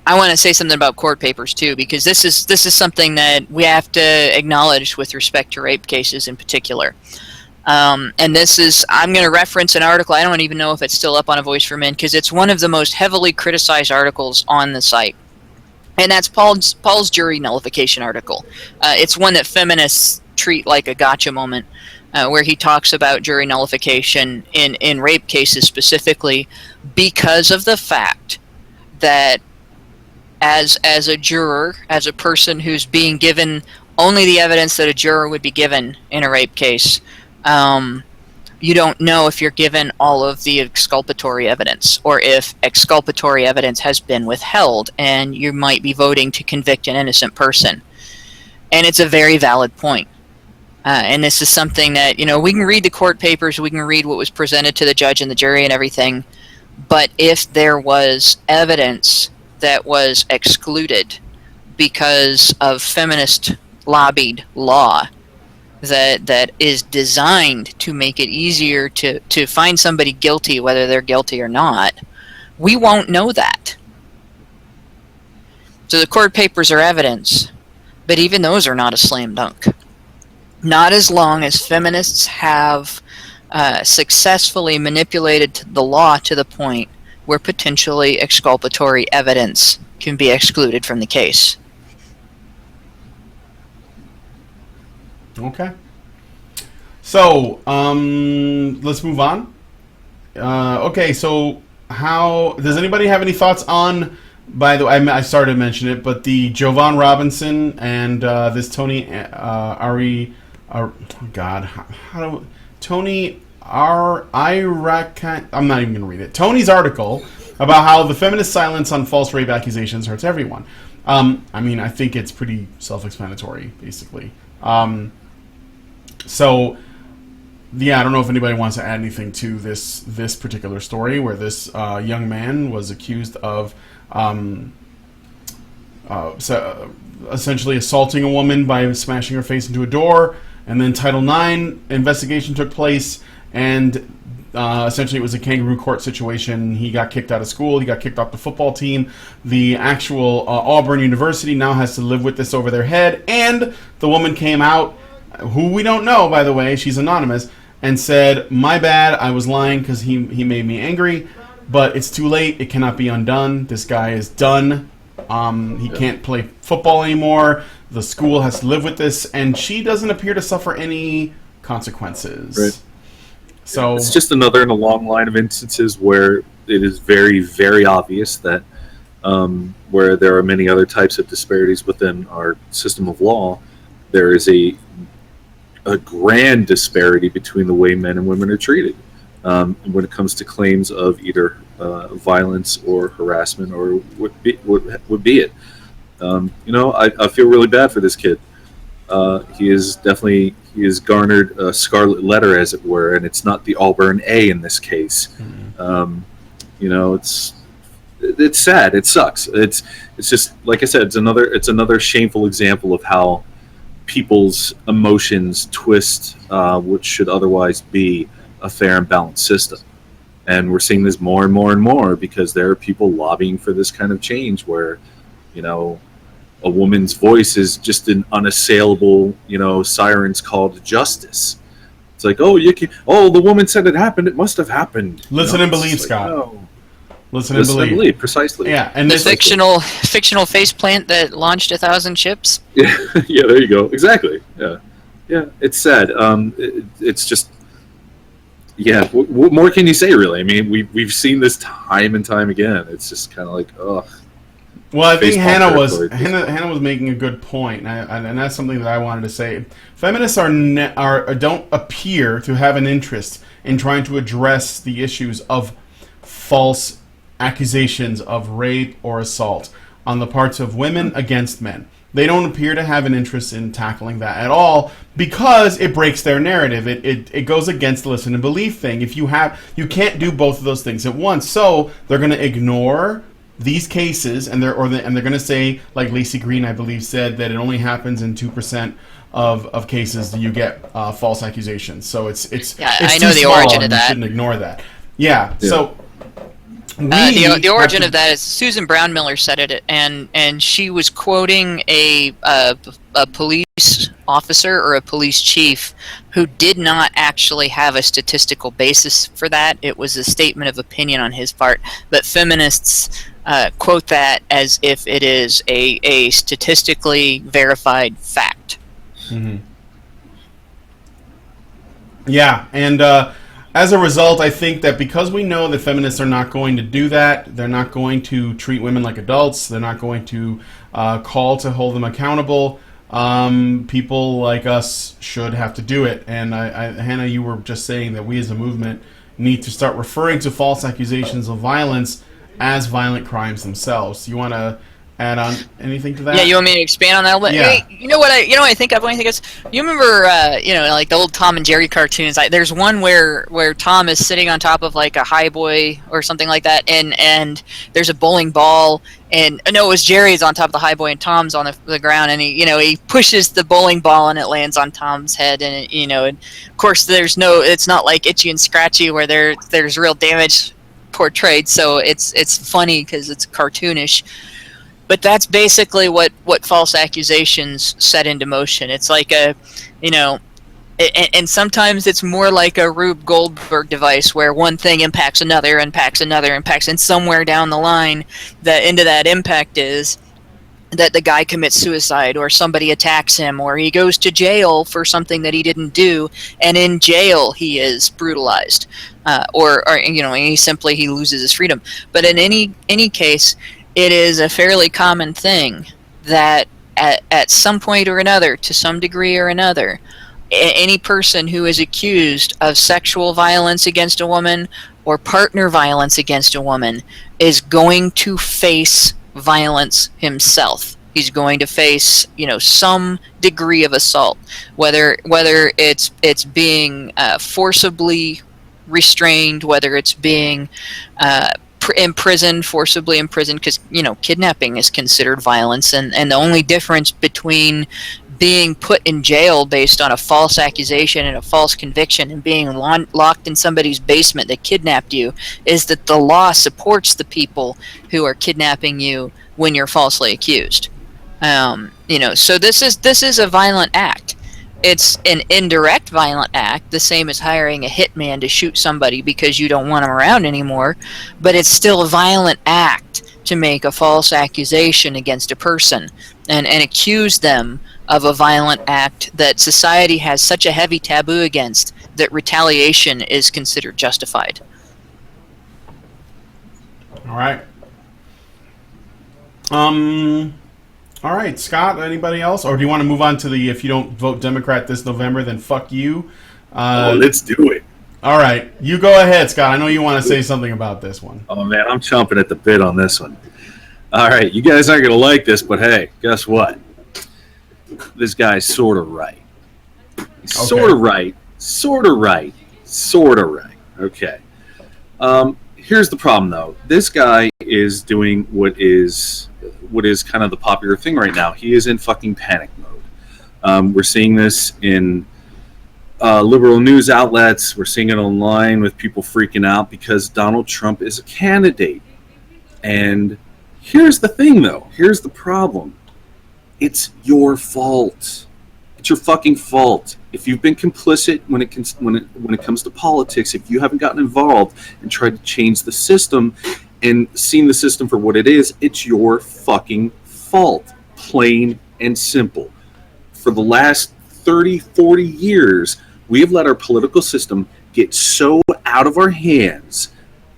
I want to say something about court papers too, because this is something that we have to acknowledge with respect to rape cases in particular. And this is, I'm going to reference an article. I don't even know if it's still up on A Voice for Men, because it's one of the most heavily criticized articles on the site. And that's Paul's jury nullification article. It's one that feminists treat like a gotcha moment, where he talks about jury nullification in rape cases specifically, because of the fact that as a juror, as a person who's being given only the evidence that a juror would be given in a rape case, you don't know if you're given all of the exculpatory evidence, or if exculpatory evidence has been withheld, and you might be voting to convict an innocent person. And it's a very valid point. And this is something that, you know, we can read the court papers, we can read what was presented to the judge and the jury and everything, but if there was evidence that was excluded because of feminist lobbied law that is designed to make it easier to find somebody guilty, whether they're guilty or not, we won't know that. So the court papers are evidence, but even those are not a slam dunk. Not as long as feminists have successfully manipulated the law to the point where potentially exculpatory evidence can be excluded from the case. Okay. So, let's move on. Okay, so how does anybody have any thoughts on by the way, I started to mention it, but the Jovan Robinson and this Tony Ari, Tony I'm not even going to read it. Tony's article about how the feminist silence on false rape accusations hurts everyone. I mean, I think it's pretty self-explanatory, basically. So, yeah, I don't know if anybody wants to add anything to this particular story where this young man was accused of essentially assaulting a woman by smashing her face into a door, and then Title IX investigation took place, and essentially it was a kangaroo court situation. He got kicked out of school, he got kicked off the football team. The actual Auburn University now has to live with this over their head, and the woman came out, who we don't know, by the way, she's anonymous, and said, my bad, I was lying because he made me angry, but it's too late, it cannot be undone. This guy is done. He can't play football anymore. The school has to live with this, and she doesn't appear to suffer any consequences. Right. So it's just another in a long line of instances where it is very, very obvious that where there are many other types of disparities within our system of law, there is a grand disparity between the way men and women are treated when it comes to claims of either violence or harassment or would be it. I feel really bad for this kid. He is garnered a scarlet letter, as it were, and it's not the Auburn A in this case. Mm-hmm. It's sad. It sucks. It's just, like I said, it's another shameful example of how people's emotions twist what should otherwise be a fair and balanced system. And we're seeing this more and more and more because there are people lobbying for this kind of change where, a woman's voice is just an unassailable, siren's call to justice. It's like, the woman said it happened, it must have happened. Listen and believe, Scott. No. Listen and believe. Precisely. Yeah, and the fictional faceplant that launched 1,000 ships. Yeah, there you go. Exactly. Yeah. It's sad. It's just, what more can you say, really? I mean, we've seen this time and time again. It's just kind of like, ugh. Well, I think Hannah was making a good point, and that's something that I wanted to say. Feminists don't appear to have an interest in trying to address the issues of false accusations of rape or assault on the parts of women against men. They don't appear to have an interest in tackling that at all because it breaks their narrative. It goes against the listen and believe thing. If you can't do both of those things at once, so they're going to ignore these cases, and they're going to say, like Lacey Green, I believe, said that it only happens in 2% of cases that you get false accusations. So it's I know the origin of that. You shouldn't ignore that. Yeah. So the origin of that is Susan Brown Miller said it, and she was quoting a police officer or a police chief who did not actually have a statistical basis for that. It was a statement of opinion on his part, but feminists quote that as if it is a statistically verified fact. Mm-hmm. Yeah, and as a result, I think that because we know that feminists are not going to do that, they're not going to treat women like adults, they're not going to call to hold them accountable, people like us should have to do it. And Hannah, you were just saying that we as a movement need to start referring to false accusations of violence as violent crimes themselves. You want to add on anything to that? Yeah, you want me to expand on that a little bit? Yeah. Hey, you know what I think of when I think of this? You remember, like the old Tom and Jerry cartoons? There's one where Tom is sitting on top of like a highboy or something like that, and there's a bowling ball, and no, it was Jerry's on top of the highboy and Tom's on the ground, and he pushes the bowling ball and it lands on Tom's head, and and of course it's not like Itchy and Scratchy where there's real damage portrayed, so it's funny because it's cartoonish. But that's basically what false accusations set into motion. It's like and sometimes it's more like a Rube Goldberg device where one thing impacts another, and somewhere down the line, the end of that impact is that the guy commits suicide, or somebody attacks him, or he goes to jail for something that he didn't do, and in jail he is brutalized, or he loses his freedom. But in any case, it is a fairly common thing that at some point or another, to some degree or another, any person who is accused of sexual violence against a woman or partner violence against a woman is going to face violence himself. He's going to face, some degree of assault, whether it's being forcibly restrained, whether it's being imprisoned, forcibly imprisoned, because kidnapping is considered violence, and the only difference between being put in jail based on a false accusation and a false conviction and being locked in somebody's basement that kidnapped you is that the law supports the people who are kidnapping you when you're falsely accused. So this is a violent act. It's an indirect violent act, the same as hiring a hitman to shoot somebody because you don't want them around anymore, but it's still a violent act to make a false accusation against a person and accuse them of a violent act that society has such a heavy taboo against that retaliation is considered justified. All right. All right, Scott, anybody else? Or do you want to move on to the if you don't vote Democrat this November, then fuck you? Let's do it. All right, you go ahead, Scott. I know you want to say something about this one. Oh, man, I'm chomping at the bit on this one. All right, you guys aren't going to like this, but hey, guess what? This guy's sort of right. He's sort of right, sort of right, sort of right. Okay. Here's the problem, though. This guy is doing what is kind of the popular thing right now. He is in fucking panic mode. We're seeing this in liberal news outlets. We're seeing it online with people freaking out because Donald Trump is a candidate. And here's the thing, though. Here's the problem. It's your fault. It's your fucking fault. If you've been complicit when it comes to politics, if you haven't gotten involved and tried to change the system and seen the system for what it is, it's your fucking fault. Plain and simple. For the last 30, 40 years, we have let our political system get so out of our hands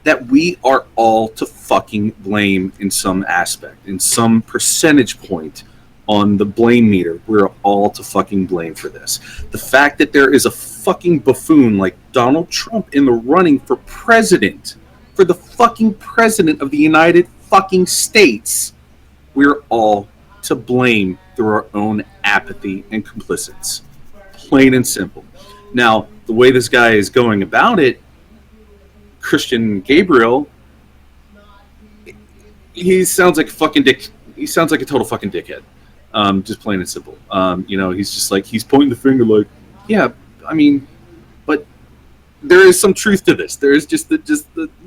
that we are all to fucking blame in some aspect, in some percentage point on the blame meter. We're all to fucking blame for this. The fact that there is a fucking buffoon like Donald Trump in the running for president, for the fucking president of the United fucking States, we're all to blame through our own apathy and complicits. Plain and simple. Now, the way this guy is going about it, Christian Gabriel, he sounds like a fucking dick. He sounds like a total fucking dickhead. Just plain and simple. He's just like, he's pointing the finger like, yeah, I mean, but there is some truth to this. There is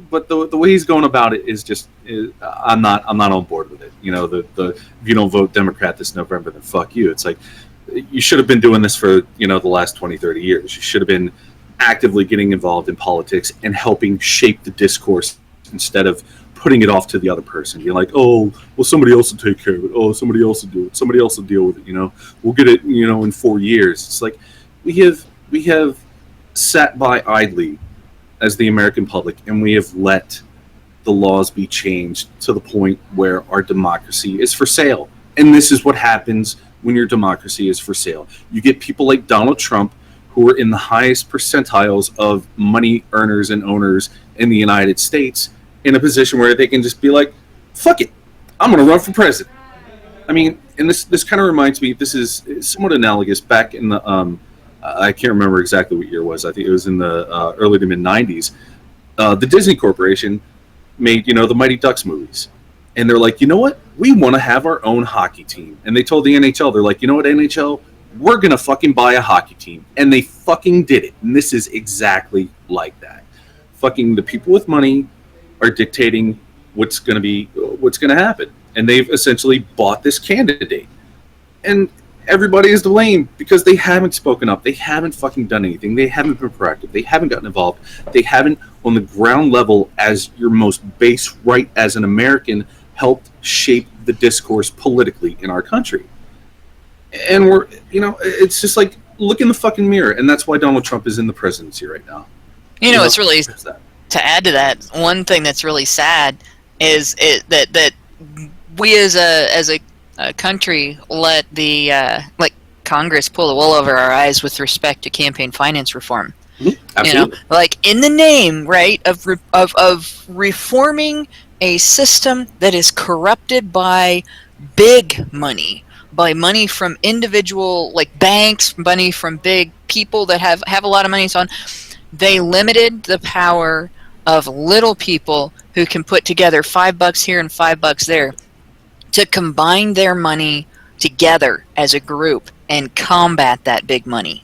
but the way he's going about it is just, I'm not on board with it. If you don't vote Democrat this November, then fuck you. It's like, you should have been doing this for, the last 20, 30 years. You should have been actively getting involved in politics and helping shape the discourse instead of putting it off to the other person. You're like, oh, well, somebody else will take care of it. Oh, somebody else will do it. Somebody else will deal with it. We'll get it, in 4 years. It's like we have sat by idly as the American public, and we have let the laws be changed to the point where our democracy is for sale. And this is what happens when your democracy is for sale. You get people like Donald Trump, who are in the highest percentiles of money earners and owners in the United States, in a position where they can just be like, fuck it, I'm going to run for president. I mean, and this kind of reminds me, this is somewhat analogous back in the, I can't remember exactly what year it was. I think it was in the early to mid-90s. The Disney Corporation made, the Mighty Ducks movies. And they're like, you know what? We want to have our own hockey team. And they told the NHL, they're like, you know what, NHL? We're going to fucking buy a hockey team. And they fucking did it. And this is exactly like that. Fucking the people with money are dictating what's going to happen. And they've essentially bought this candidate. And everybody is to blame because they haven't spoken up. They haven't fucking done anything. They haven't been proactive. They haven't gotten involved. They haven't, on the ground level, as your most base right as an American, helped shape the discourse politically in our country. And we're, it's just like, look in the fucking mirror. And that's why Donald Trump is in the presidency right now. It's really, to add to that, one thing that's really sad is that we as a country let the let Congress pull the wool over our eyes with respect to campaign finance reform. Absolutely. Like in the name, right, of reforming a system that is corrupted by big money, by money from individual, like banks, money from big people that have a lot of money, and so on. They limited the power of little people who can put together $5 here and $5 there to combine their money together as a group and combat that big money.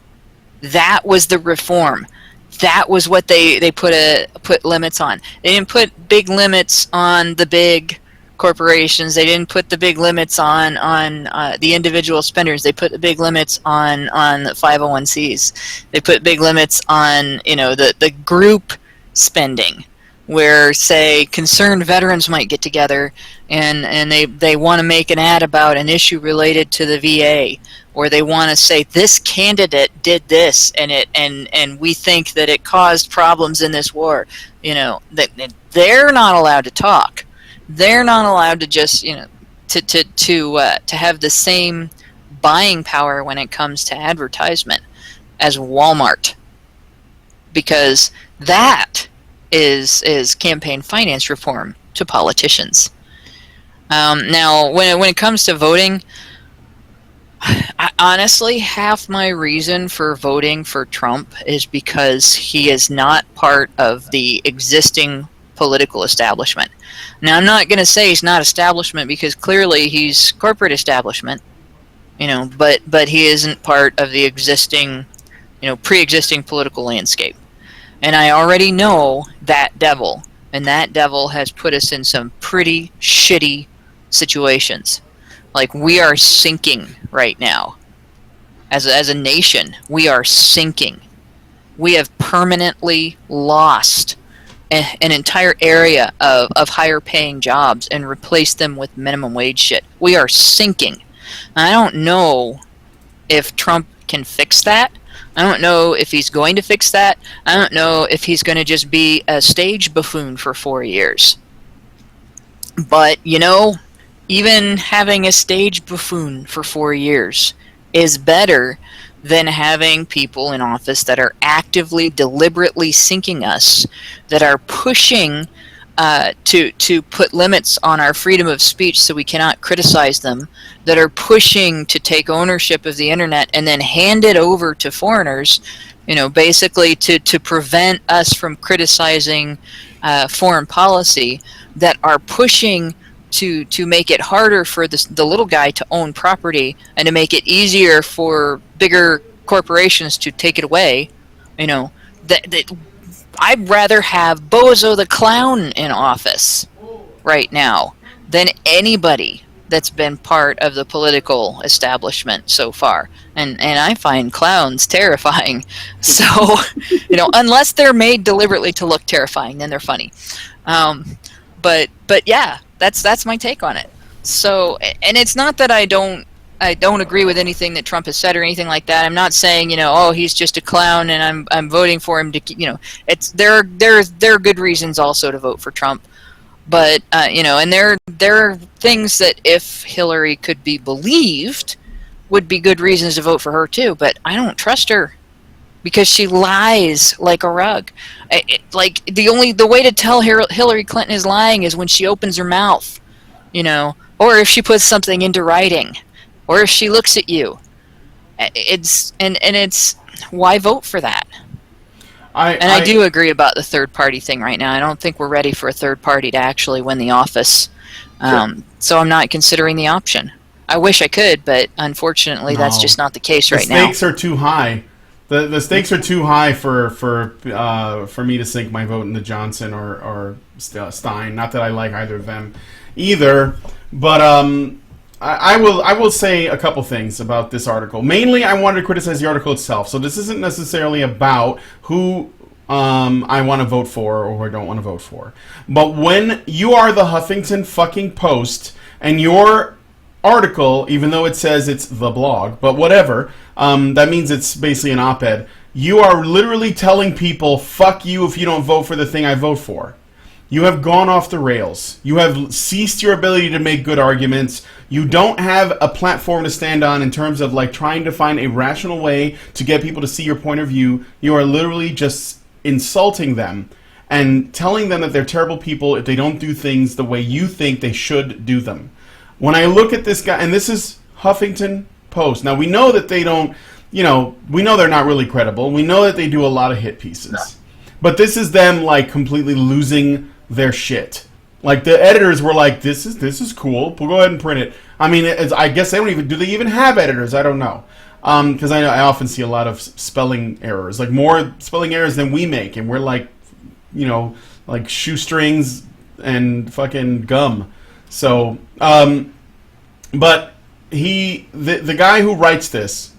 That was the reform. That was what they put limits on. They didn't put big limits on the big corporations. They didn't put the big limits on the individual spenders. They put the big limits on the 501cs. They put big limits on the group spending, where say concerned veterans might get together and they want to make an ad about an issue related to the VA, or they want to say this candidate did this and we think that it caused problems in this war. That they're not allowed to talk. They're not allowed to just to have the same buying power when it comes to advertisement as Walmart, because that is campaign finance reform to politicians. Now, when it comes to voting, honestly, half my reason for voting for Trump is because he is not part of the existing political establishment. Now, I'm not going to say he's not establishment, because clearly he's corporate establishment, but he isn't part of the existing, pre-existing political landscape. And I already know that devil, and that devil has put us in some pretty shitty situations. Like, we are sinking right now. As a nation, we are sinking. We have permanently lost an entire area of higher paying jobs and replaced them with minimum wage shit. We are sinking. I don't know if Trump can fix that. I don't know if he's going to fix that. I don't know if he's going to just be a stage buffoon for 4 years. But, even having a stage buffoon for 4 years is better than having people in office that are actively, deliberately sinking us, that are pushing to put limits on our freedom of speech so we cannot criticize them, that are pushing to take ownership of the internet and then hand it over to foreigners, basically to prevent us from criticizing foreign policy, that are pushing to make it harder for the little guy to own property and to make it easier for bigger corporations to take it away. I'd rather have Bozo the Clown in office right now than anybody that's been part of the political establishment so far. And I find clowns terrifying. So, unless they're made deliberately to look terrifying, then they're funny. But yeah, that's my take on it. So, and it's not that I don't agree with anything that Trump has said or anything like that. I'm not saying, he's just a clown and I'm voting for him to, it's there are good reasons also to vote for Trump. But and there are things that if Hillary could be believed would be good reasons to vote for her too, but I don't trust her because she lies like a rug. Like the way to tell Hillary Clinton is lying is when she opens her mouth, or if she puts something into writing, or if she looks at you. It's why vote for that? I do agree about the third party thing right now. I don't think we're ready for a third party to actually win the office. Sure. So I'm not considering the option. I wish I could, but unfortunately that's just not the case right now. The stakes are too high. The stakes are too high for me to sink my vote into Johnson or Stein. Not that I like either of them either, but I will say a couple things about this article. Mainly, I wanted to criticize the article itself. So this isn't necessarily about who I want to vote for or who I don't want to vote for. But when you are the Huffington fucking Post and your article, even though it says it's the blog, but whatever, that means it's basically an op-ed. You are literally telling people, fuck you if you don't vote for the thing I vote for. You have gone off the rails. You have ceased your ability to make good arguments. You don't have a platform to stand on in terms of like trying to find a rational way to get people to see your point of view. You are literally just insulting them and telling them that they're terrible people if they don't do things the way you think they should do them. When I look at this guy, and this is Huffington Post. Now, we know that they don't, we know they're not really credible. We know that they do a lot of hit pieces. No. But this is them, like, completely losing their shit. Like, the editors were like, this is cool. We'll go ahead and print it. I mean, I guess they don't even, do they even have editors? I don't know. Because I often see a lot of spelling errors. Like, more spelling errors than we make. And we're like, like shoestrings and fucking gum. So, but the guy who writes this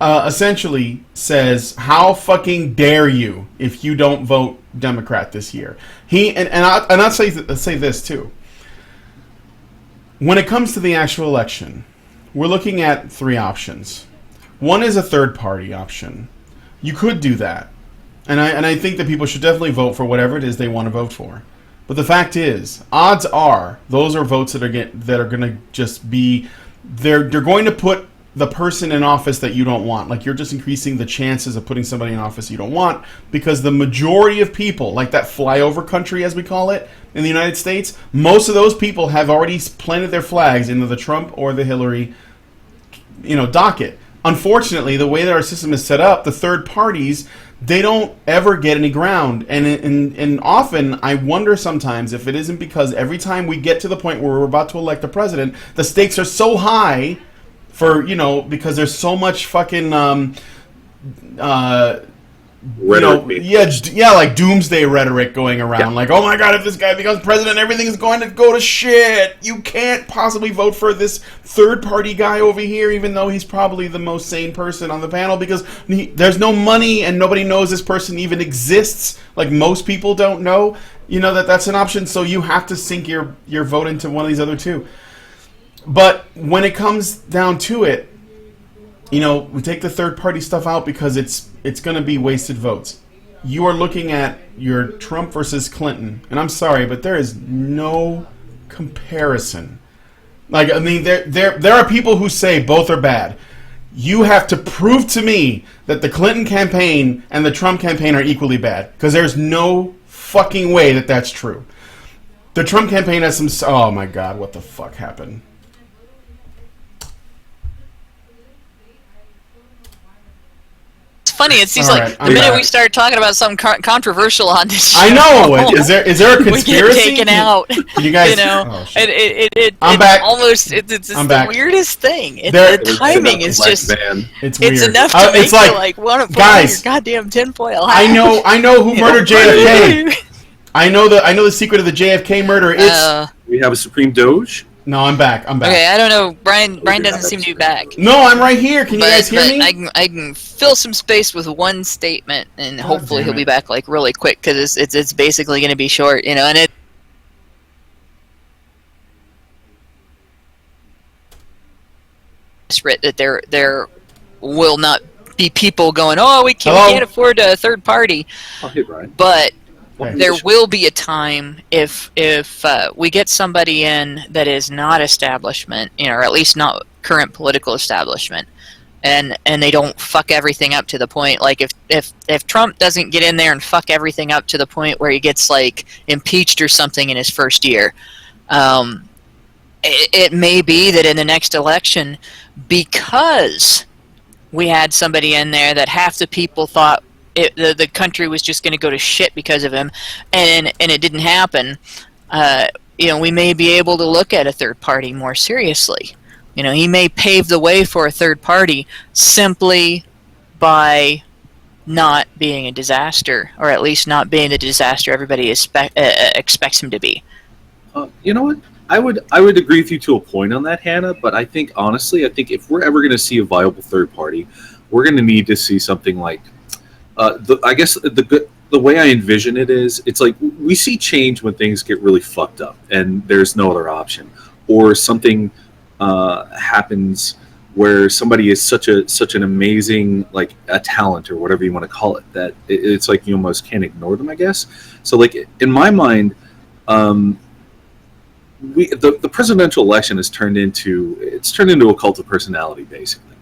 essentially says, how fucking dare you if you don't vote Democrat this year? I'll say this too. When it comes to the actual election, we're looking at three options. One is a third party option. You could do that. And I think that people should definitely vote for whatever it is they want to vote for. But the fact is, odds are those are votes that are going to just be, they're going to put the person in office that you don't want. Like, you're just increasing the chances of putting somebody in office you don't want, because the majority of people, like that flyover country as we call it in the United States, most of those people have already planted their flags into the Trump or the Hillary docket. Unfortunately, the way that our system is set up, the third parties, they don't ever get any ground. And often, I wonder sometimes if it isn't because every time we get to the point where we're about to elect a president, the stakes are so high for, because there's so much fucking, like doomsday rhetoric going around. Yeah. Like, oh my God, if this guy becomes president, everything is going to go to shit. You can't possibly vote for this third party guy over here, even though he's probably the most sane person on the panel, because there's no money and nobody knows this person even exists. Like, most people don't know, that's an option. So you have to sink your vote into one of these other two. But when it comes down to it, we take the third-party stuff out because it's going to be wasted votes. You are looking at your Trump versus Clinton, and I'm sorry, but there is no comparison. Like, I mean, there are people who say both are bad. You have to prove to me that the Clinton campaign and the Trump campaign are equally bad, because there's no fucking way that that's true. The Trump campaign has some... Oh, my God, what the fuck happened? Funny. It seems like the minute we start talking about something controversial on this show, I know. Is there a conspiracy? We get taken out. You guys, I'm back. Almost, it's the weirdest thing. The timing is just. It's weird. It's enough to make you like want to put on your goddamn tinfoil hat. I know who murdered JFK. I know the secret of the JFK murder. We have a Supreme Doge. No, I'm back. Okay, I don't know. Brian doesn't seem to be back. No, I'm right here. Can you guys hear me? I can fill some space with one statement, and hopefully he'll be back like really quick, because it's basically going to be short, and it. That there will not be people going, oh, we can't afford a third party. Oh, hey, Brian. But there will be a time if we get somebody in that is not establishment, or at least not current political establishment, and they don't fuck everything up to the point, like if Trump doesn't get in there and fuck everything up to the point where he gets like impeached or something in his first year, it may be that in the next election, because we had somebody in there that half the people thought the country was just going to go to shit because of him, and it didn't happen. We may be able to look at a third party more seriously. He may pave the way for a third party simply by not being a disaster, or at least not being the disaster everybody expects him to be. You know what? I would agree with you to a point on that, Hannah. But I think honestly, if we're ever going to see a viable third party, we're going to need to see something like. I guess the way I envision it is, it's like we see change when things get really fucked up and there's no other option, or something happens where somebody is such an amazing, like, a talent or whatever you want to call it, that it's like you almost can't ignore them, I guess. So like in my mind, The presidential election has turned into a cult of personality, basically.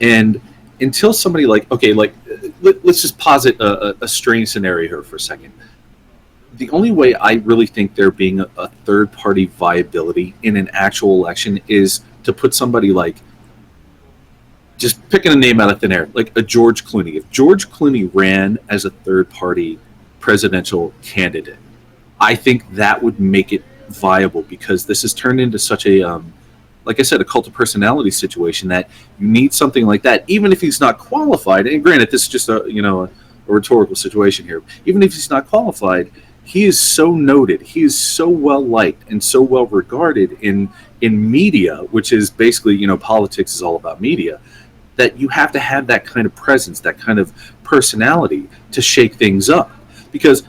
And until somebody let's just posit a strange scenario here for a second. The only way I really think there being a third party viability in an actual election is to put somebody like, just picking a name out of thin air, like a George Clooney. If George Clooney ran as a third party presidential candidate, I think that would make it viable, because this has turned into such a, like I said, a cult of personality situation that you need something like that, even if he's not qualified. And granted, this is just a rhetorical situation here. Even if he's not qualified, he is so noted, he is so well liked and so well regarded in media, which is basically, politics is all about media, that you have to have that kind of presence, that kind of personality to shake things up. Because,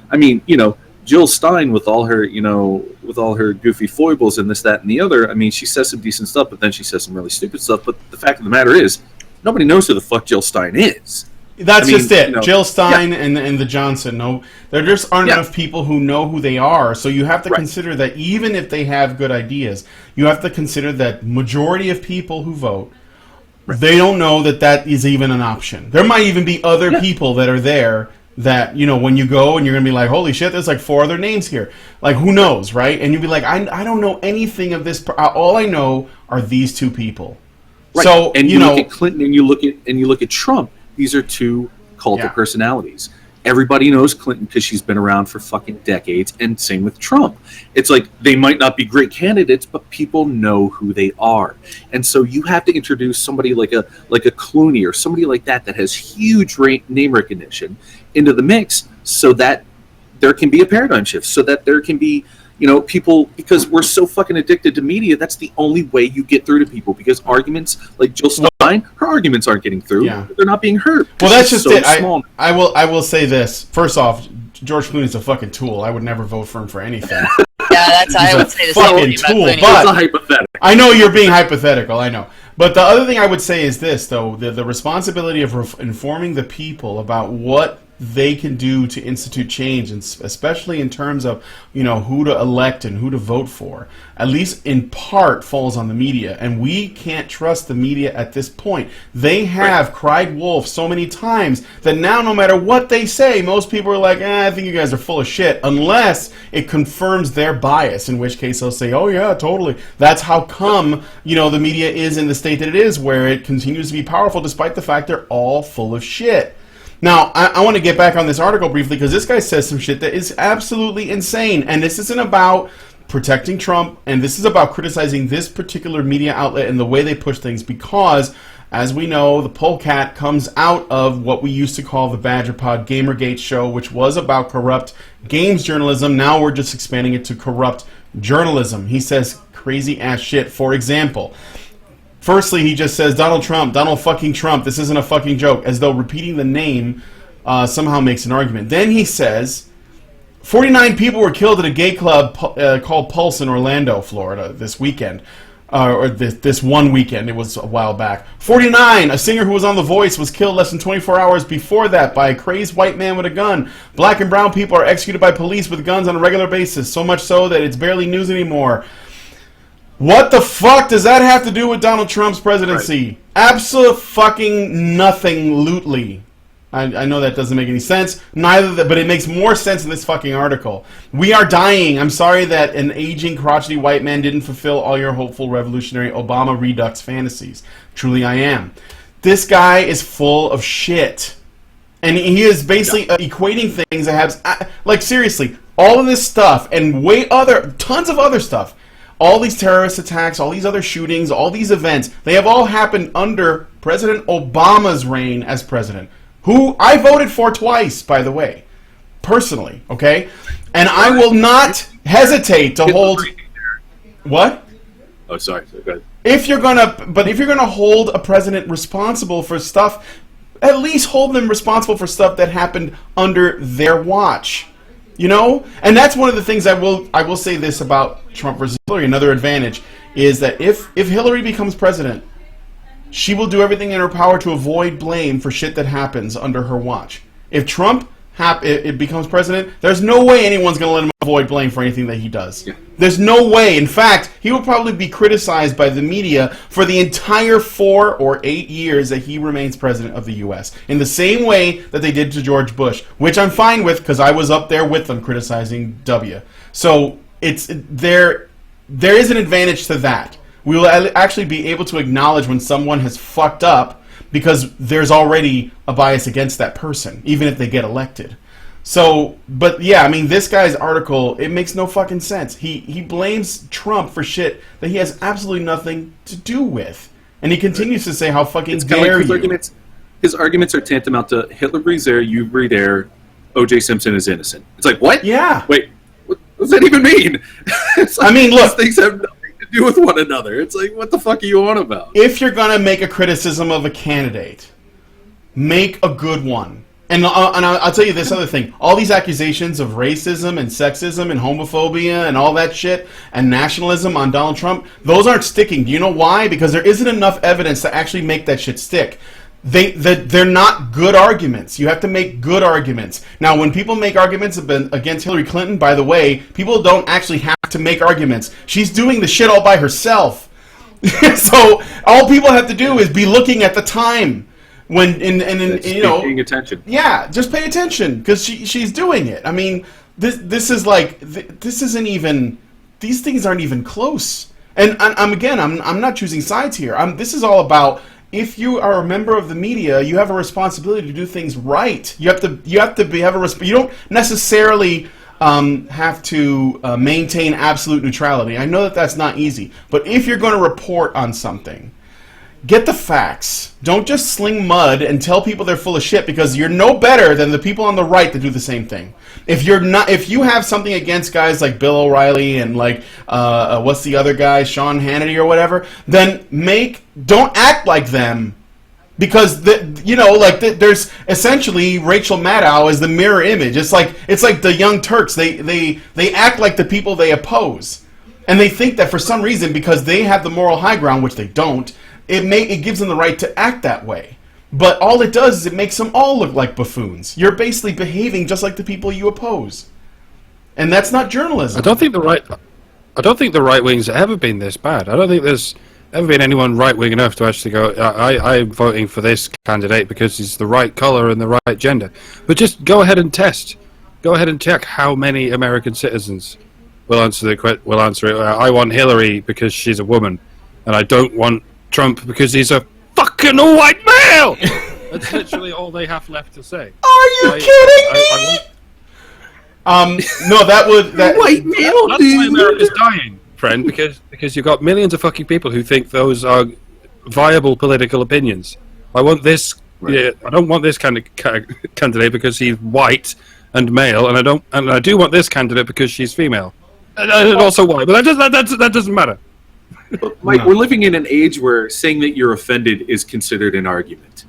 Jill Stein, with all her goofy foibles and this, that, and the other, she says some decent stuff, but then she says some really stupid stuff. But the fact of the matter is, nobody knows who the fuck Jill Stein is. That's just it. Jill Stein and the Johnson. No, there just aren't enough people who know who they are. So you have to consider that even if they have good ideas, you have to consider that majority of people who vote, they don't know that is even an option. There might even be other people that are there that, when you go and you're going to be like, holy shit, there's like 4 other names here. Like, who knows, right? And you'll be like, I don't know anything of this. All I know are these 2 people. Right. So, and you look at Clinton and you look at Trump. These are 2 cult of personalities. Everybody knows Clinton because she's been around for fucking decades, and same with Trump. It's like they might not be great candidates, but people know who they are. And so you have to introduce somebody like a Clooney or somebody like that has huge name recognition into the mix, so that there can be a paradigm shift, so that there can be people, because we're so fucking addicted to media. That's the only way you get through to people, because arguments like Jill Stein, her arguments aren't getting through. Yeah. They're not being heard. Well, that's just it. I will say this. First off, George Clooney's a fucking tool. I would never vote for him for anything. I would say the fucking tool. But it's a hypothetical. I know you're being hypothetical. I know. But the other thing I would say is this, though: the responsibility of informing the people about what they can do to institute change, and especially in terms of who to elect and who to vote for, at least in part falls on the media. And we can't trust the media at this point. They have cried wolf so many times that now no matter what they say, most people are like, I think you guys are full of shit, unless it confirms their bias, in which case they'll say, oh yeah, totally. That's how come the media is in the state that it is, where it continues to be powerful despite the fact they're all full of shit. Now, I want to get back on this article briefly, because this guy says some shit that is absolutely insane. And this isn't about protecting Trump, and this is about criticizing this particular media outlet and the way they push things, because, as we know, the Polecat comes out of what we used to call the Badger Pod Gamergate show, which was about corrupt games journalism. Now we're just expanding it to corrupt journalism. He says crazy ass shit. For example, firstly, he just says, Donald fucking Trump, this isn't a fucking joke, as though repeating the name somehow makes an argument. Then he says, 49 people were killed at a gay club called Pulse in Orlando, Florida, this weekend. Or this one weekend, it was a while back. 49, a singer who was on The Voice was killed less than 24 hours before that by a crazed white man with a gun. Black and brown people are executed by police with guns on a regular basis, so much so that it's barely news anymore. What the fuck does that have to do with Donald Trump's presidency? Right. Abso-fucking-nothing-lutely. I know that doesn't make any sense. But it makes more sense in this fucking article. We are dying. I'm sorry that an aging, crotchety white man didn't fulfill all your hopeful, revolutionary Obama Redux fantasies. Truly I am. This guy is full of shit. And he is basically equating things that have... Like, seriously, all of this stuff and tons of other stuff, all these terrorist attacks, all these other shootings, all these events, they have all happened under President Obama's reign as president, who I voted for twice, by the way, personally, okay? And I will not hesitate to hold... What? Oh, sorry. Go ahead. If you're gonna hold a president responsible for stuff, at least hold them responsible for stuff that happened under their watch. And that's one of the things I will say this about Trump versus Hillary. Another advantage is that if Hillary becomes president, she will do everything in her power to avoid blame for shit that happens under her watch. If Trump it becomes president, there's no way anyone's going to let him avoid blame for anything that he does. Yeah. There's no way. In fact, he will probably be criticized by the media for the entire 4 or 8 years that he remains president of the U.S. in the same way that they did to George Bush, which I'm fine with because I was up there with them criticizing W. So there is an advantage to that. We will actually be able to acknowledge when someone has fucked up because there's already a bias against that person, even if they get elected. So, but yeah, I mean, this guy's article, it makes no fucking sense. He blames Trump for shit that he has absolutely nothing to do with. And he continues to say how fucking dare you. His arguments are tantamount to Hitler breathes air, you breathe air, O.J. Simpson is innocent. It's like, what? Yeah. Wait, what does that even mean? It's like, I mean, look. These things have nothing to do with one another. It's like, what the fuck are you on about? If you're going to make a criticism of a candidate, make a good one. And I'll tell you this other thing. All these accusations of racism and sexism and homophobia and all that shit and nationalism on Donald Trump, those aren't sticking. Do you know why? Because there isn't enough evidence to actually make that shit stick. They're not good arguments. You have to make good arguments. Now, when people make arguments against Hillary Clinton, by the way, people don't actually have to make arguments. She's doing the shit all by herself. So all people have to do is be looking at the time. When paying attention. Yeah, just pay attention because she's doing it. I mean, this isn't even. These things aren't even close. And I'm not choosing sides here. This is all about if you are a member of the media, you have a responsibility to do things right. You have to you don't necessarily have to maintain absolute neutrality. I know that that's not easy, but if you're going to report on something, get the facts. Don't just sling mud and tell people they're full of shit because you're no better than the people on the right that do the same thing. If you have something against guys like Bill O'Reilly and like what's the other guy, Sean Hannity or whatever, then don't act like them. Because there's essentially Rachel Maddow as the mirror image. It's like the Young Turks. They act like the people they oppose. And they think that for some reason because they have the moral high ground, which they don't, it gives them the right to act that way. But all it does is it makes them all look like buffoons. You're basically behaving just like the people you oppose. And that's not journalism. I don't think the right wing's ever been this bad. I don't think there's ever been anyone right wing enough to actually go, I'm voting for this candidate because he's the right colour and the right gender. But just go ahead and test. Go ahead and check how many American citizens will answer it. I want Hillary because she's a woman, and I don't want Trump because he's a fucking white male. That's literally all they have left to say. Are you kidding me? No, that white male. That's why America's dying, friend. Because you've got millions of fucking people who think those are viable political opinions. I want this. Right. Yeah, I don't want this kind of candidate because he's white and male, and I do want this candidate because she's female, and also white. But that doesn't matter. Mike, we're living in an age where saying that you're offended is considered an argument.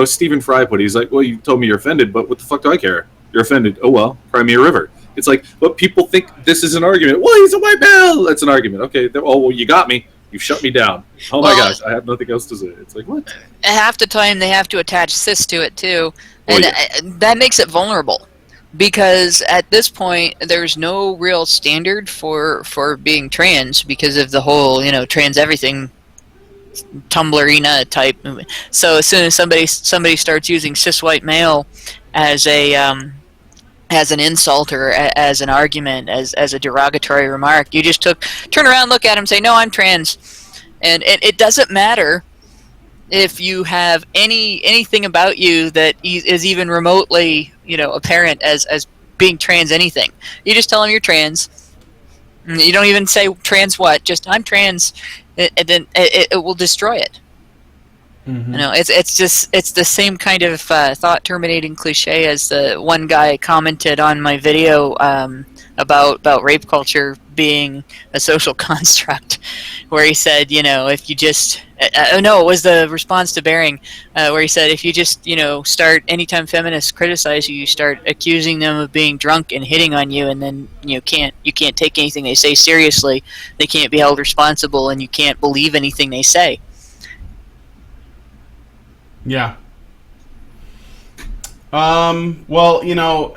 Stephen Fry put it, he's like, well, you told me you're offended, but what the fuck do I care? You're offended. Oh, well, cry me a river. It's like, but people think this is an argument. Well, he's a white male. That's an argument. Okay, oh, well, you got me. You shut me down. Oh, my gosh, I have nothing else to say. It's like, what? Half the time they have to attach cis to it, too. And that makes it vulnerable. Because at this point, there's no real standard for being trans because of the whole, trans everything Tumblrina type movement. So as soon as somebody starts using cis white male as an insult or as an argument, as a derogatory remark, you just turn around, look at him, say, no, I'm trans. And it doesn't matter if you have anything about you that is even remotely, apparent as being trans anything. You just tell them you're trans. You don't even say trans what, just I'm trans, and then it will destroy it. Mm-hmm. It's the same kind of thought terminating cliche as the one guy commented on my video about rape culture being a social construct, where he said, if you just it was the response to Bering, where he said if you just start, anytime feminists criticize you, you start accusing them of being drunk and hitting on you, and then you can't take anything they say seriously. They can't be held responsible, and you can't believe anything they say. Yeah. Well,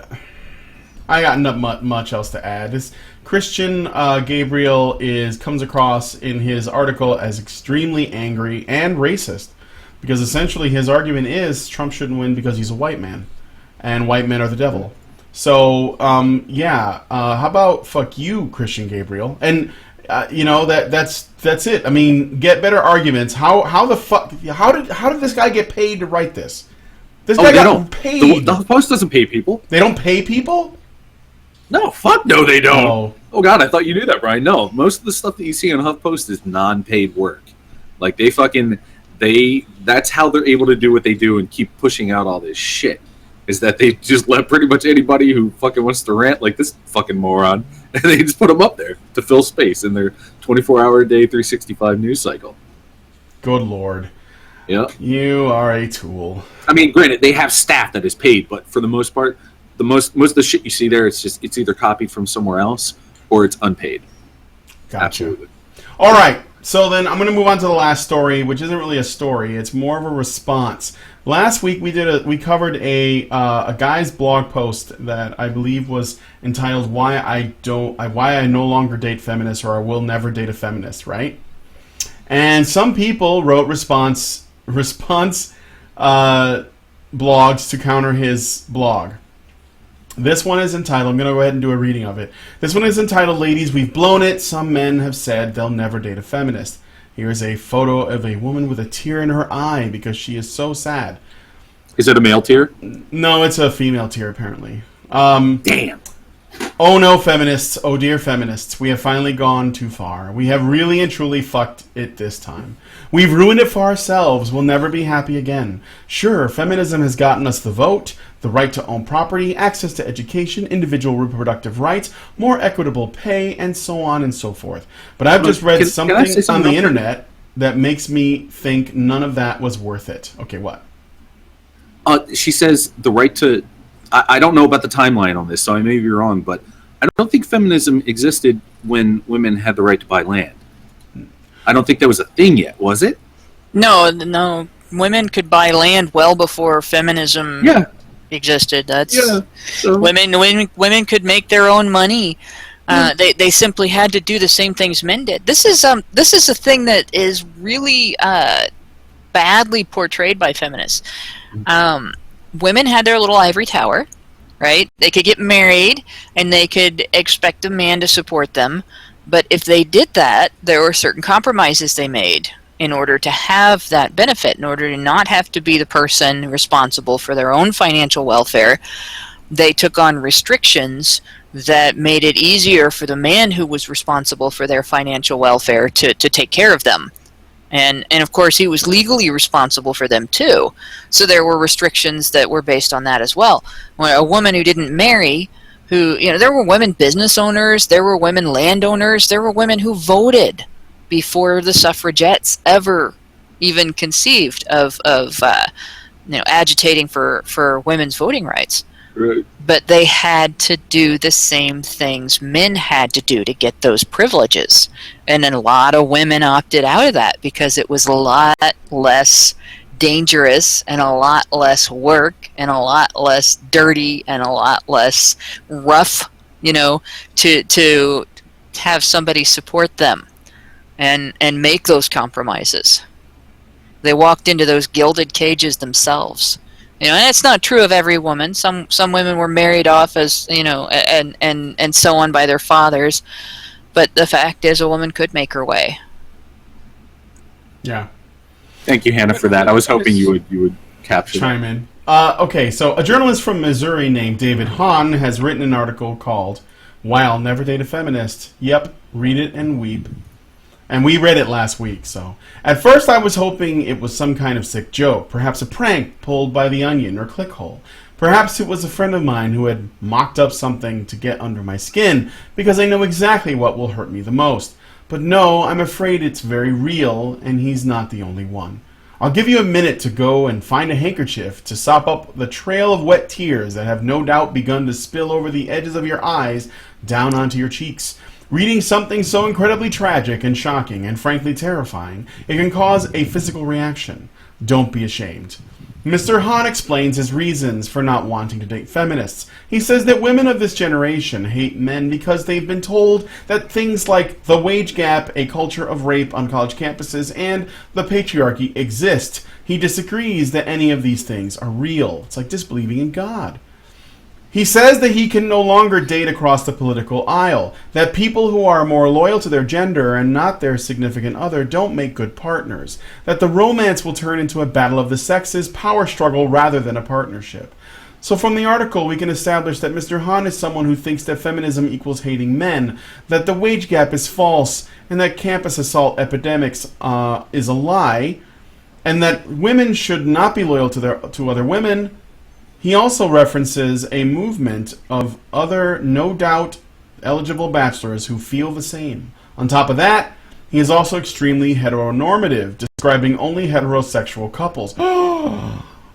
I got not much else to add. This Christian Gabriel comes across in his article as extremely angry and racist, because essentially his argument is Trump shouldn't win because he's a white man, and white men are the devil. So, how about fuck you, Christian Gabriel? And that's it. I mean, get better arguments. How did this guy get paid to write this? This guy got paid. The Post doesn't pay people. They don't pay people? No, fuck no, they don't. Oh. Oh God, I thought you knew that, Brian. No, most of the stuff that you see on HuffPost is non-paid work. Like that's how they're able to do what they do and keep pushing out all this shit. Is that they just let pretty much anybody who fucking wants to rant like this fucking moron, and they just put them up there to fill space in their 24-hour-a-day, 365 news cycle. Good Lord. Yeah. You are a tool. I mean, granted, they have staff that is paid, but for the most part, most of the shit you see there, it's either copied from somewhere else or it's unpaid. Gotcha. Absolutely. All right. So then I'm going to move on to the last story, which isn't really a story. It's more of a response. Last week we covered a guy's blog post that I believe was entitled "Why I No Longer Date Feminists" or "I Will Never Date a Feminist," right? And some people wrote response blogs to counter his blog. This one is entitled, I'm going to go ahead and do a reading of it. This one is entitled, "Ladies, We've Blown It. Some men have said they'll never date a feminist." Here's a photo of a woman with a tear in her eye because she is so sad. Is it a male tier? No, it's a female tear, apparently. Damn. Oh no, feminists. Oh dear feminists. We have finally gone too far. We have really and truly fucked it this time. We've ruined it for ourselves. We'll never be happy again. Sure, feminism has gotten us the vote, the right to own property, access to education, individual reproductive rights, more equitable pay, and so on and so forth. But I've just read something on the internet that makes me think none of that was worth it. Okay, what? She says the right to... I don't know about the timeline on this, so I may be wrong, but I don't think feminism existed when women had the right to buy land. I don't think that was a thing yet, was it? No. Women could buy land well before feminism existed. So. Women could make their own money. They simply had to do the same things men did. This is a thing that is really badly portrayed by feminists. Women had their little ivory tower, right? They could get married and they could expect a man to support them. But if they did that, there were certain compromises they made in order to have that benefit, in order to not have to be the person responsible for their own financial welfare. They took on restrictions that made it easier for the man who was responsible for their financial welfare to take care of them. And of course, he was legally responsible for them too. So there were restrictions that were based on that as well. When a woman who didn't marry, there were women business owners, there were women landowners, there were women who voted before the suffragettes ever even conceived of agitating for women's voting rights. Right. But they had to do the same things men had to do to get those privileges. And then a lot of women opted out of that because it was a lot less dangerous and a lot less work and a lot less dirty and a lot less rough, to have somebody support them and make those compromises. They walked into those gilded cages themselves. And it's not true of every woman. Some women were married off as, and so on by their fathers. But the fact is, a woman could make her way. Yeah. Thank you, Hannah, for that. I was hoping you would capture chime in. Okay, so a journalist from Missouri named David Hahn has written an article called "Why I'll Never Date a Feminist." Yep, read it and weep. And we read it last week, so... At first I was hoping it was some kind of sick joke, perhaps a prank pulled by The Onion or Clickhole. Perhaps it was a friend of mine who had mocked up something to get under my skin, because I know exactly what will hurt me the most. But no, I'm afraid it's very real, and he's not the only one. I'll give you a minute to go and find a handkerchief to sop up the trail of wet tears that have no doubt begun to spill over the edges of your eyes down onto your cheeks. Reading something so incredibly tragic and shocking and frankly terrifying, it can cause a physical reaction. Don't be ashamed. Mr. Hahn explains his reasons for not wanting to date feminists. He says that women of this generation hate men because they've been told that things like the wage gap, a culture of rape on college campuses, and the patriarchy exist. He disagrees that any of these things are real. It's like disbelieving in God. He says that he can no longer date across the political aisle, that people who are more loyal to their gender and not their significant other don't make good partners, that the romance will turn into a battle of the sexes, power struggle rather than a partnership. So from the article, we can establish that Mr. Hahn is someone who thinks that feminism equals hating men, that the wage gap is false, and that campus assault epidemics is a lie, and that women should not be loyal to other women. He also references a movement of other, no doubt, eligible bachelors who feel the same. On top of that, he is also extremely heteronormative, describing only heterosexual couples.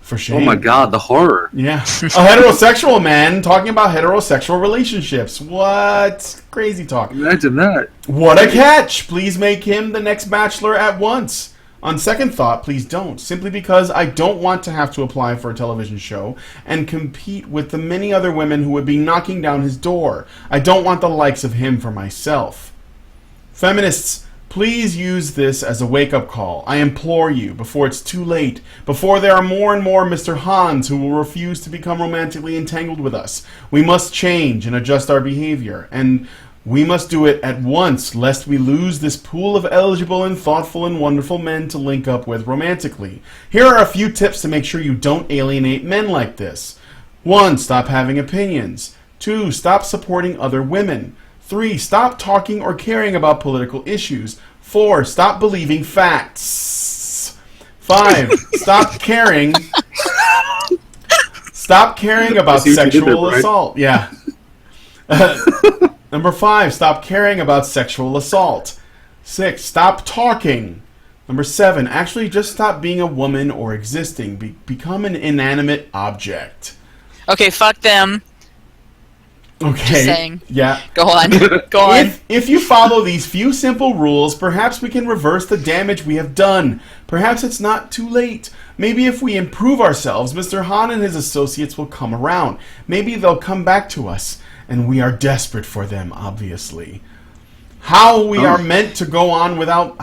For shame. Oh my god, the horror. Yeah. A heterosexual man talking about heterosexual relationships. What? Crazy talk. Imagine that. What a catch! Please make him the next bachelor at once. On second thought, please don't, simply because I don't want to have to apply for a television show and compete with the many other women who would be knocking down his door. I don't want the likes of him for myself. Feminists, please use this as a wake-up call. I implore you, before it's too late, before there are more and more Mr. Hans who will refuse to become romantically entangled with us. We must change and adjust our behavior, and we must do it at once, lest we lose this pool of eligible and thoughtful and wonderful men to link up with romantically. Here are a few tips to make sure you don't alienate men like this. 1. Stop having opinions. 2. Stop supporting other women. 3. Stop talking or caring about political issues. 4. Stop believing facts. 5. Stop caring. Stop caring about sexual assault. Yeah. Number 5, stop caring about sexual assault. 6, stop talking. Number 7, actually just stop being a woman or existing. Become an inanimate object. Okay, fuck them. Okay. Just saying. Yeah. Go on. Go on. If you follow these few simple rules, perhaps we can reverse the damage we have done. Perhaps it's not too late. Maybe if we improve ourselves, Mr. Hahn and his associates will come around. Maybe they'll come back to us. And we are desperate for them, obviously. How are we meant to go on without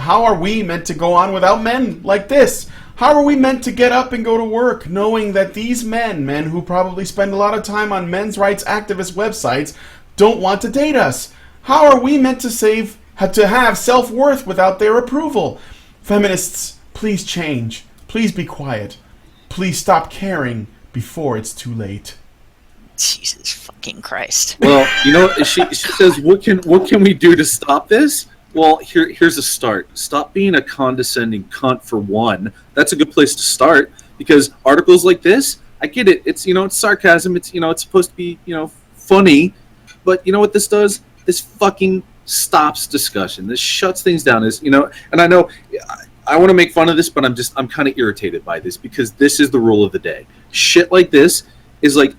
men like this? How are we meant to get up and go to work, knowing that these men who probably spend a lot of time on men's rights activist websites, don't want to date us? How are we meant to have self-worth without their approval? Feminists, please change. Please be quiet. Please stop caring before it's too late. Jesus fucking Christ. Well, she says, what can we do to stop this? Well, here's a start. Stop being a condescending cunt for one. That's a good place to start, because articles like this, I get it. It's it's sarcasm. It's it's supposed to be funny, but you know what this does? This fucking stops discussion. This shuts things down. And I know I want to make fun of this, but I'm kind of irritated by this, because this is the rule of the day. Shit like this is like,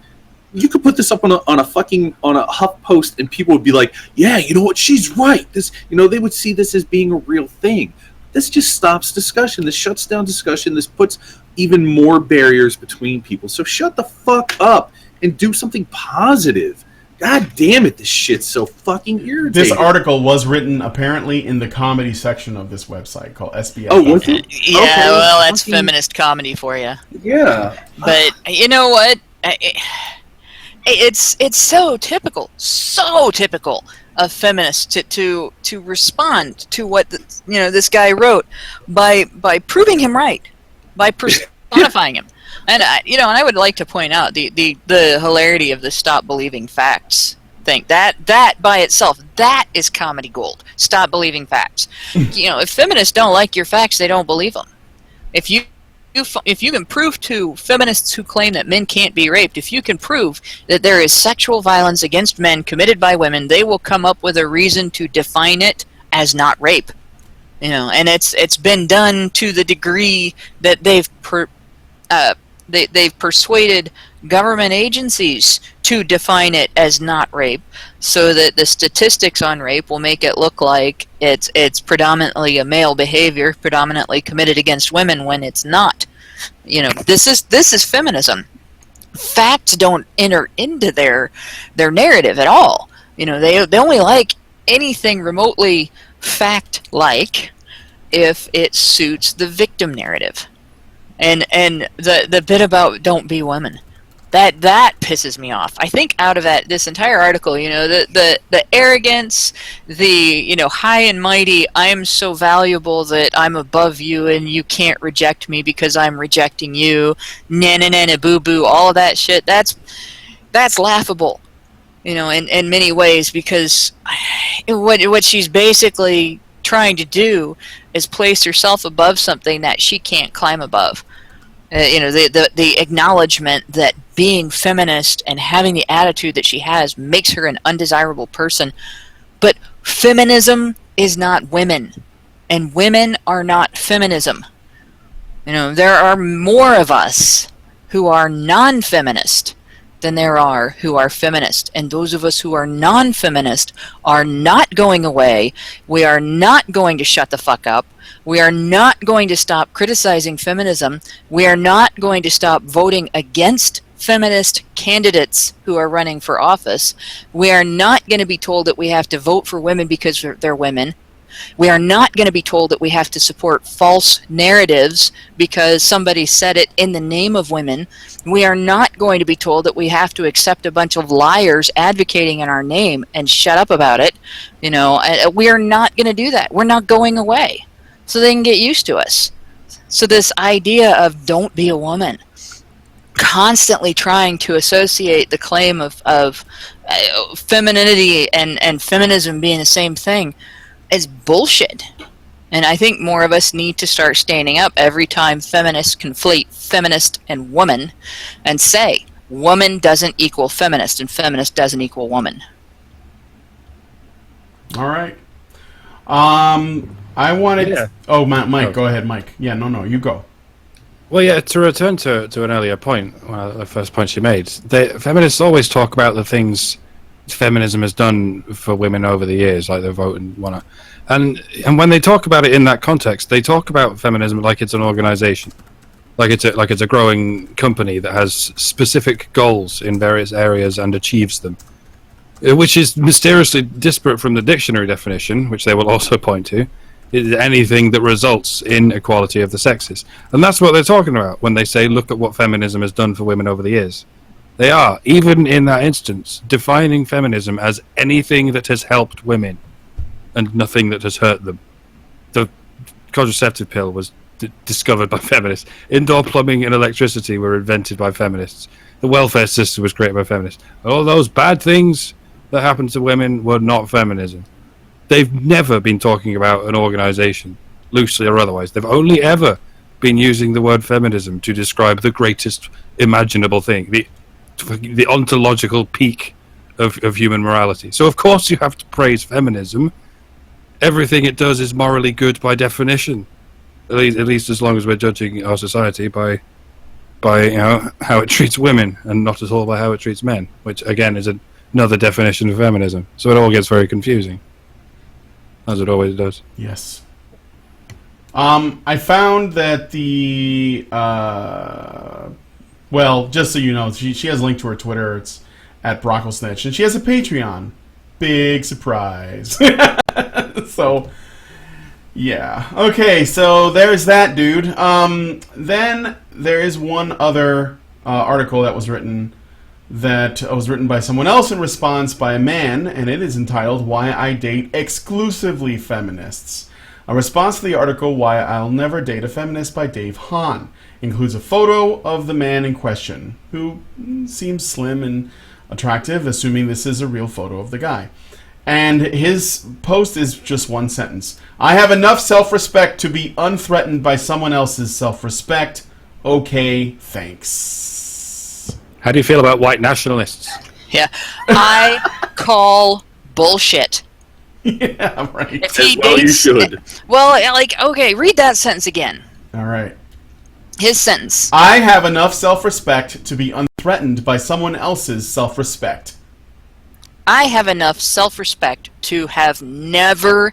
you could put this up on a HuffPost and people would be like, yeah, you know what, she's right. This, they would see this as being a real thing. This just stops discussion. This shuts down discussion. This puts even more barriers between people. So shut the fuck up and do something positive. God damn it, this shit's so fucking irritating. This article was written apparently in the comedy section of this website called SBS. Oh, was it? Yeah, okay, well, that's feminist comedy for you. Yeah. But you know what? It's so typical of feminists to respond to what this guy wrote by proving him right, by personifying him, and I would like to point out the hilarity of the stop believing facts thing. That by itself, that is comedy gold. Stop believing facts. If feminists don't like your facts, they don't believe them. If you can prove to feminists who claim that men can't be raped, if you can prove that there is sexual violence against men committed by women, they will come up with a reason to define it as not rape. And it's been done to the degree that they've persuaded government agencies to define it as not rape, so that the statistics on rape will make it look like it's predominantly a male behavior, predominantly committed against women, when it's not. This is feminism. Facts don't enter into their narrative at all. They only like anything remotely fact-like if it suits the victim narrative. And the bit about don't be women, that pisses me off. I think out of this entire article, the arrogance, the high and mighty, I am so valuable that I'm above you and you can't reject me because I'm rejecting you, na boo boo, all of that shit, that's laughable, in many ways, because what she's basically trying to do is place herself above something that she can't climb above. The acknowledgement that being feminist and having the attitude that she has makes her an undesirable person. But feminism is not women, and women are not feminism. There are more of us who are non-feminist than there are who are feminist. And those of us who are non-feminist are not going away. We are not going to shut the fuck up. We are not going to stop criticizing feminism. We are not going to stop voting against feminist candidates who are running for office. We are not going to be told that we have to vote for women because they're women. We are not going to be told that we have to support false narratives because somebody said it in the name of women. We are not going to be told that we have to accept a bunch of liars advocating in our name and shut up about it. We are not going to do that. We're not going away. So they can get used to us. So this idea of don't be a woman, constantly trying to associate the claim of femininity and feminism being the same thing, is bullshit. And I think more of us need to start standing up every time feminists conflate feminist and woman and say woman doesn't equal feminist and feminist doesn't equal woman. All right. I wanted... Yeah. Oh, Mike, go ahead, Mike. Yeah, no, you go. Well, yeah, to return to an earlier point, the first point she made, feminists always talk about the things feminism has done for women over the years, like the vote and whatnot. And when they talk about it in that context, they talk about feminism like it's an organization, like it's a growing company that has specific goals in various areas and achieves them, which is mysteriously disparate from the dictionary definition, which they will also point to. Is anything that results in equality of the sexes. And that's what they're talking about when they say, look at what feminism has done for women over the years. They are, even in that instance, defining feminism as anything that has helped women and nothing that has hurt them. The contraceptive pill was discovered by feminists. Indoor plumbing and electricity were invented by feminists. The welfare system was created by feminists. All those bad things that happened to women were not feminism. They've never been talking about an organization, loosely or otherwise. They've only ever been using the word feminism to describe the greatest imaginable thing, the ontological peak of human morality. So of course you have to praise feminism. Everything it does is morally good by definition, at least as long as we're judging our society by how it treats women and not at all by how it treats men, which again is another definition of feminism. So it all gets very confusing, as it always does. Yes. I found that well, just so you know, she has a link to her Twitter. It's at Brocklesnitch, and she has a Patreon. Big surprise. So, yeah. Okay, so there's that, dude. Then there is one other article that was written by someone else in response by a man, and it is entitled "Why I Date Exclusively Feminists." A response to the article "Why I'll Never Date a Feminist" by Dave Hahn includes a photo of the man in question, who seems slim and attractive, assuming this is a real photo of the guy. And his post is just one sentence. "I have enough self-respect to be unthreatened by someone else's self-respect. Okay, thanks." How do you feel about white nationalists? Yeah, I call bullshit. Yeah, right. If he Well, you dates, should. well, okay, read that sentence again. All right. His sentence. "I have enough self-respect to be unthreatened by someone else's self-respect." I have enough self-respect to have never,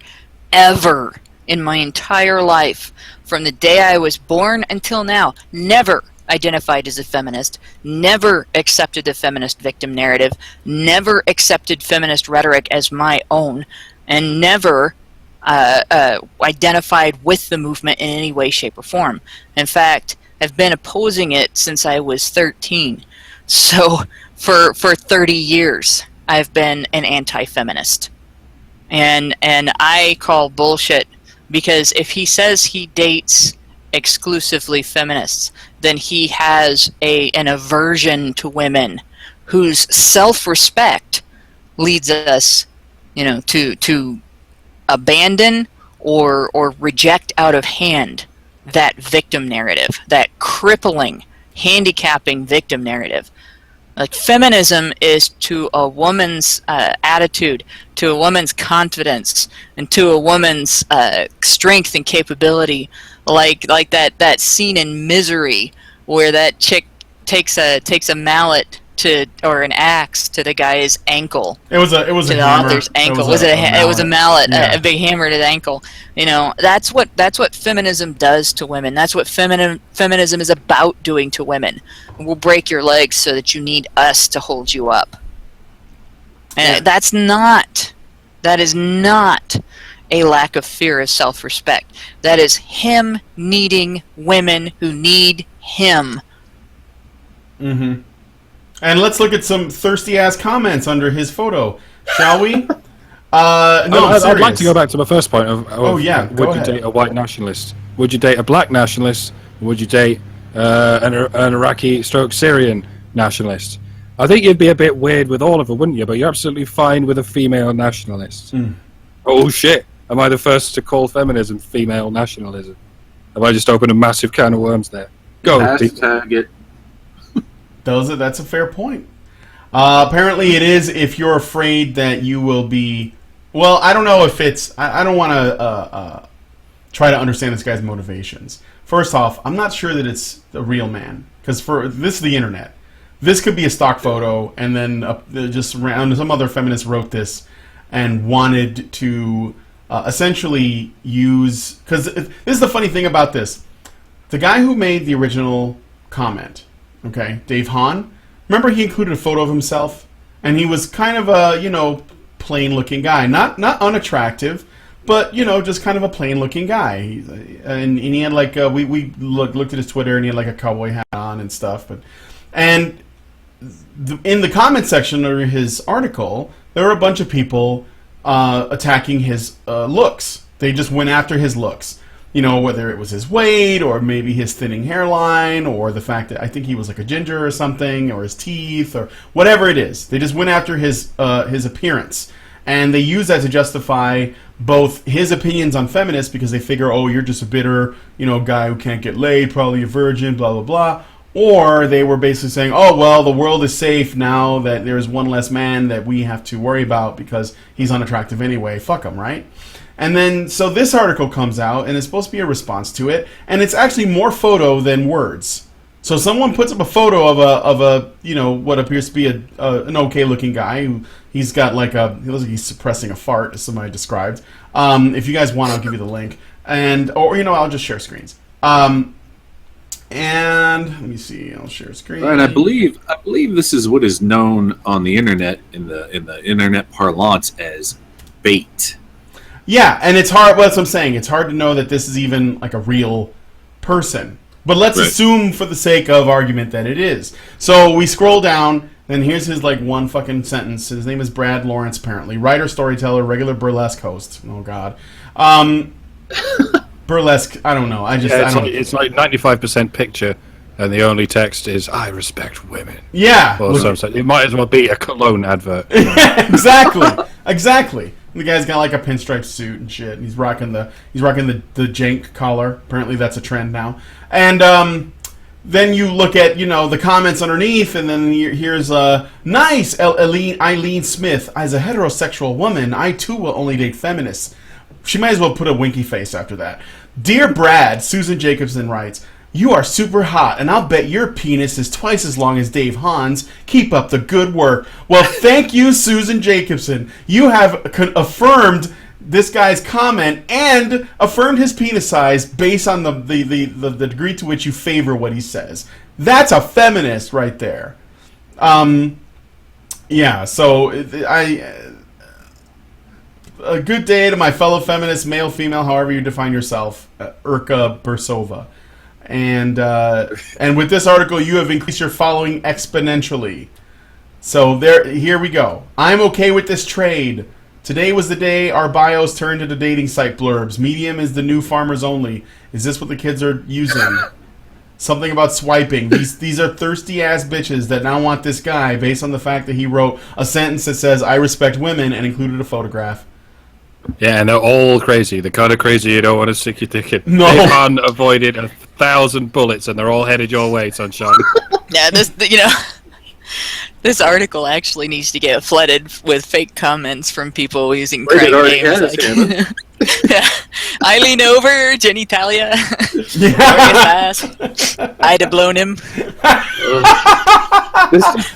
ever in my entire life, from the day I was born until now, never identified as a feminist, never accepted the feminist victim narrative, never accepted feminist rhetoric as my own, and never identified with the movement in any way, shape, or form. In fact, I've been opposing it since I was 13. So for 30 years, I've been an anti-feminist. And I call bullshit, because if he says he dates exclusively feminists, then he has an aversion to women whose self-respect leads us, to abandon or reject out of hand that victim narrative, that crippling, handicapping victim narrative. Like, feminism is to a woman's attitude, to a woman's confidence, and to a woman's strength and capability. Like that scene in Misery where that chick takes a mallet or an axe to the guy's ankle. It was a the hammer. author's ankle. It was a mallet, yeah. a big hammer to the ankle. That's what feminism does to women. That's what feminism is about doing to women. We'll break your legs so that you need us to hold you up. And that is not a lack of fear of self-respect. That is him needing women who need him. Mm-hmm. And let's look at some thirsty-ass comments under his photo, shall we? I'd like to go back to my first point of would you date a white nationalist? Would you date a black nationalist? Would you date an Iraqi/Syrian nationalist? I think you'd be a bit weird with all of them, wouldn't you? But you're absolutely fine with a female nationalist. Mm. Oh, shit. Am I the first to call feminism female nationalism? Have I just opened a massive can of worms there? Go. Hashtag it. That's a fair point. Apparently it is if you're afraid that you will be... Well, I don't know if it's... I don't want to try to understand this guy's motivations. First off, I'm not sure that it's a real man. Because this is the internet. This could be a stock photo, and then just some other feminist wrote this and wanted to essentially use... Because this is the funny thing about this. The guy who made the original comment... Okay, Dave Hahn. Remember, he included a photo of himself, and he was kind of a plain-looking guy, not unattractive, but just kind of a plain-looking guy. And he had like we looked at his Twitter, and he had like a cowboy hat on and stuff. In the comment section of his article, there were a bunch of people attacking his looks. They just went after his looks. Whether it was his weight, or maybe his thinning hairline, or the fact that I think he was like a ginger or something, or his teeth, or whatever it is. They just went after his appearance. And they use that to justify both his opinions on feminists, because they figure, oh, you're just a bitter, guy who can't get laid, probably a virgin, blah, blah, blah. Or they were basically saying, oh, well, the world is safe now that there's one less man that we have to worry about because he's unattractive anyway. Fuck him, right? And then, so this article comes out, and it's supposed to be a response to it, and it's actually more photo than words. So someone puts up a photo of a what appears to be an okay-looking guy. He's got he looks like he's suppressing a fart, as somebody described. If you guys want, I'll give you the link. Or I'll just share screens. And let me see, I'll share screen. And I believe this is what is known on the internet, in the internet parlance, as bait. Yeah, and it's hard. Well, that's what I'm saying. It's hard to know that this is even like a real person. But let's assume, for the sake of argument, that it is. So we scroll down, and here's his one fucking sentence. His name is Brad Lawrence, apparently. Writer, storyteller, regular burlesque host. Oh, God. Burlesque, I don't know. It's like 95% picture, and the only text is, I respect women. Yeah. Or something. It might as well be a cologne advert. Exactly. The guy's got like a pinstripe suit and shit, and he's rocking the jank collar. Apparently that's a trend now. And then you look at the comments underneath, and then here's nice Eileen Smith. As a heterosexual woman, I too will only date feminists. She might as well put a winky face after that. Dear Brad, Susan Jacobson writes, you are super hot, and I'll bet your penis is twice as long as Dave Hahn's. Keep up the good work. Well, thank you, Susan Jacobson. You have affirmed this guy's comment and affirmed his penis size based on the degree to which you favor what he says. That's a feminist right there. Yeah, so a good day to my fellow feminists, male, female, however you define yourself, Urka Bursova. And with this article, you have increased your following exponentially. So here we go. I'm okay with this trade. Today was the day our bios turned into dating site blurbs. Medium is the new farmers only. Is this what the kids are using? Something about swiping. These are thirsty ass bitches that now want this guy based on the fact that he wrote a sentence that says I respect women and included a photograph. Yeah, and they're all crazy. The kind of crazy you don't want to stick your dick in. No. They've avoided 1,000 bullets, and they're all headed your way, sunshine. Yeah, this article actually needs to get flooded with fake comments from people using Wait, crank it already names. has, Hannah. Yeah. Eileen over, genitalia. I'd have blown him.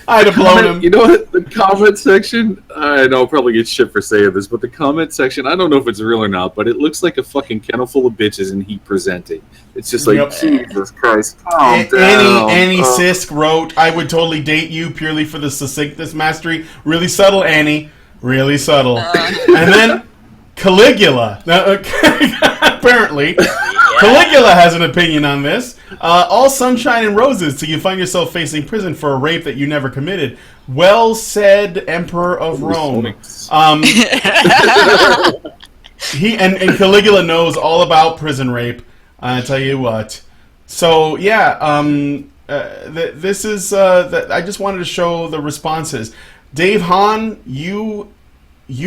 I'd have blown him. You know what? The comment section, I know I'll probably get shit for saying this, but the comment section, I don't know if it's real or not, but it looks like a fucking kennel full of bitches and he presenting. It's just like, Jesus Christ, calm down. Annie Sisk wrote, I would totally date you purely for the succinctness mastery. Really subtle, Annie. Really subtle. And then Caligula. Now, apparently, Caligula has an opinion on this. All sunshine and roses till you find yourself facing prison for a rape that you never committed. Well said, Emperor of Rome. He and Caligula knows all about prison rape. I tell you what. So yeah, this is. I just wanted to show the responses. Dave Hahn, you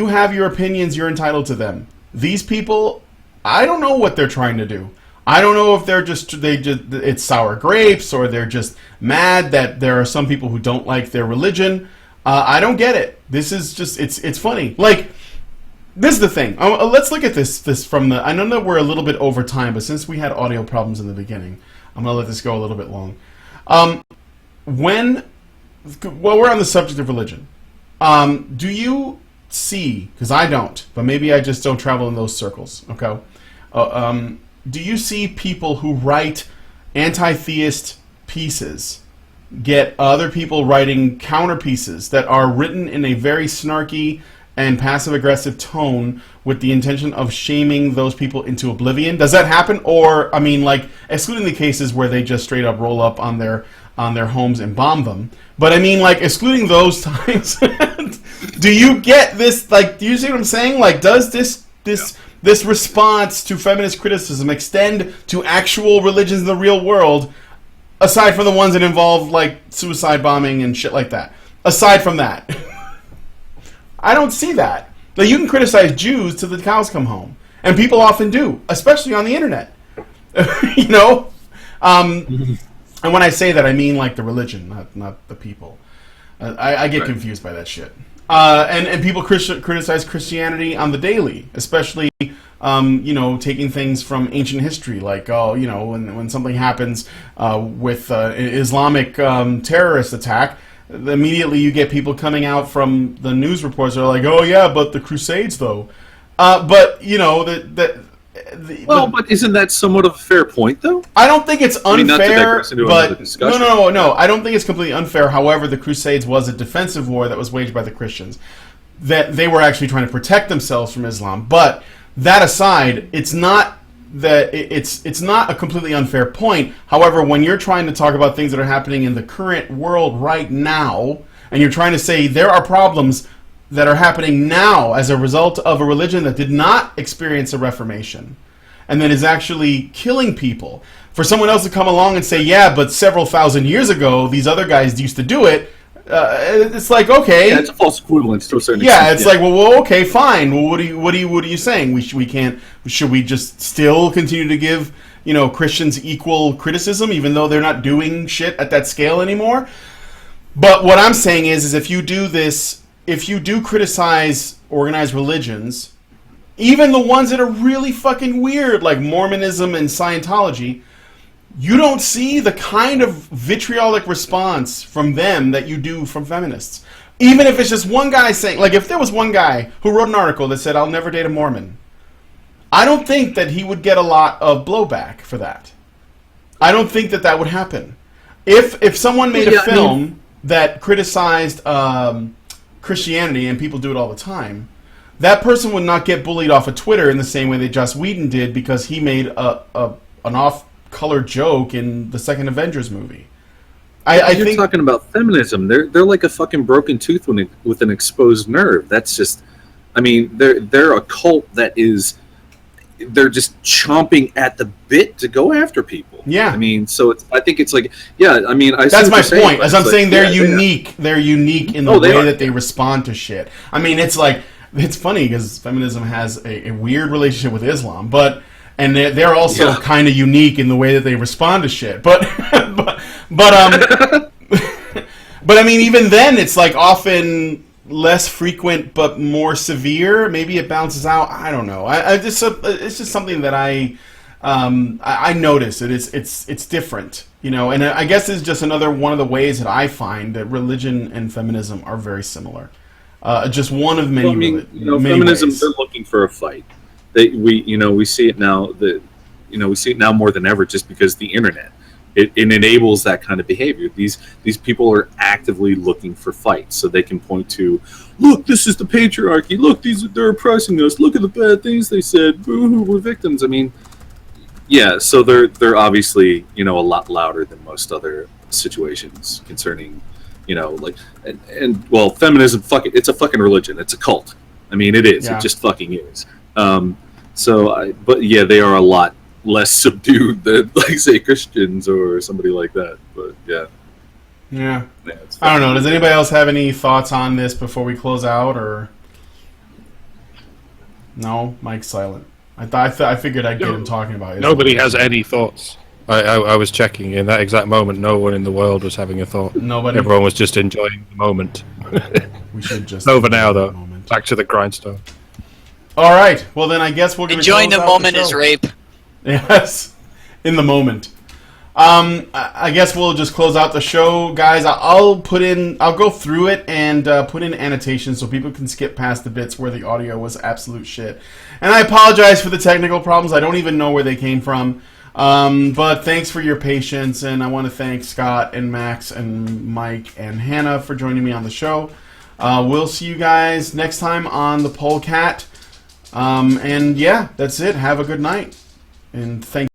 have your opinions. You're entitled to them. These people, I don't know what they're trying to do. I don't know if it's sour grapes or they're just mad that there are some people who don't like their religion. I don't get it. This is just it's funny. Like, this is the thing. Let's look at this from the. I know that we're a little bit over time, but since we had audio problems in the beginning, I'm gonna let this go a little bit long. While we're on the subject of religion, do you see? Because I don't, but maybe I just don't travel in those circles. Okay. Do you see people who write anti-theist pieces get other people writing counter pieces that are written in a very snarky and passive-aggressive tone with the intention of shaming those people into oblivion? Does that happen? Or, I mean, like, excluding the cases where they just straight up roll up on their homes and bomb them. But, I mean, like, excluding those times, do you get this, like, do you see what I'm saying? Like, does this response to feminist criticism extend to actual religions in the real world, aside from the ones that involve, like, suicide bombing and shit like that? Aside from that. I don't see that. Like, you can criticize Jews till the cows come home. And people often do, especially on the internet. You know? And when I say that, I mean, like, the religion, not the people. I get confused by that shit. And people criticize Christianity on the daily, especially, taking things from ancient history, like, when something happens with Islamic terrorist attack, immediately you get people coming out from the news reports that are like, oh yeah, but the Crusades though. But isn't that somewhat of a fair point though? I don't think it's unfair. Not to digress into another discussion. No. I don't think it's completely unfair. However, the Crusades was a defensive war that was waged by the Christians. That they were actually trying to protect themselves from Islam. But that aside, it's not a completely unfair point. However, when you're trying to talk about things that are happening in the current world right now, and you're trying to say there are problems that are happening now as a result of a religion that did not experience a reformation and that is actually killing people, for someone else to come along and say, yeah, but several thousand years ago these other guys used to do it, it's like, okay, yeah, it's a false equivalence to a certain extent. It's like, well, okay, fine. Well, what are you saying? Should we just still continue to give Christians equal criticism even though they're not doing shit at that scale anymore? But what I'm saying is if you do this, if you do criticize organized religions, even the ones that are really fucking weird, like Mormonism and Scientology, you don't see the kind of vitriolic response from them that you do from feminists. even if it's just one guy saying, like, if there was one guy who wrote an article that said, "I'll never date a Mormon," I don't think that he would get a lot of blowback for that. I don't think that that would happen. If someone made a film that criticized Christianity, and people do it all the time, that person would not get bullied off of Twitter in the same way that Joss Whedon did because he made an off-color joke in the second Avengers movie. You're talking about feminism. They're like a fucking broken tooth with an exposed nerve. That's just, I mean, they're a cult that is, they're just chomping at the bit to go after people. Yeah. I mean, so I think it's like, yeah. I mean, that's my point. As I'm saying, they're unique. Yeah. They're unique in the way that they respond to shit. I mean, it's like, it's funny because feminism has a weird relationship with Islam, and they're also kind of unique in the way that they respond to shit. But but I mean, even then, it's like often less frequent but more severe. Maybe it bounces out. I don't know. It's just something that I notice. It's different, you know. And I guess it's just another one of the ways that I find that religion and feminism are very similar. Just one of many. Well, I mean, many feminism. Ways. They're looking for a fight. We see it now. We see it now more than ever, just because the internet it enables that kind of behavior. These people are actively looking for fights, so they can point to, look, this is the patriarchy. Look, they're oppressing us. Look at the bad things they said. Boo-hoo, we're victims. I mean, yeah. So they're obviously a lot louder than most other situations concerning. Like, and well, feminism, fuck it, it's a fucking religion. It's a cult. I mean, it is. Yeah. It just fucking is. But yeah, they are a lot less subdued than, like, say, Christians or somebody like that. But yeah. Yeah. I don't know. Does anybody else have any thoughts on this before we close out, or no? Mike's silent. I figured I'd get him talking about it. Nobody has any thoughts. I was checking. In that exact moment, no one in the world was having a thought. Nobody. Everyone was just enjoying the moment. We should just over now, though. Back to the grindstone. All right. Well, then I guess we're going to enjoying the moment is rape. Yes, in the moment. I guess we'll just close out the show, guys. I'll go through it and put in annotations so people can skip past the bits where the audio was absolute shit. And I apologize for the technical problems. I don't even know where they came from. But thanks for your patience, and I want to thank Scott and Max and Mike and Hannah for joining me on the show. We'll see you guys next time on the Polecat. And yeah, that's it. Have a good night. And thank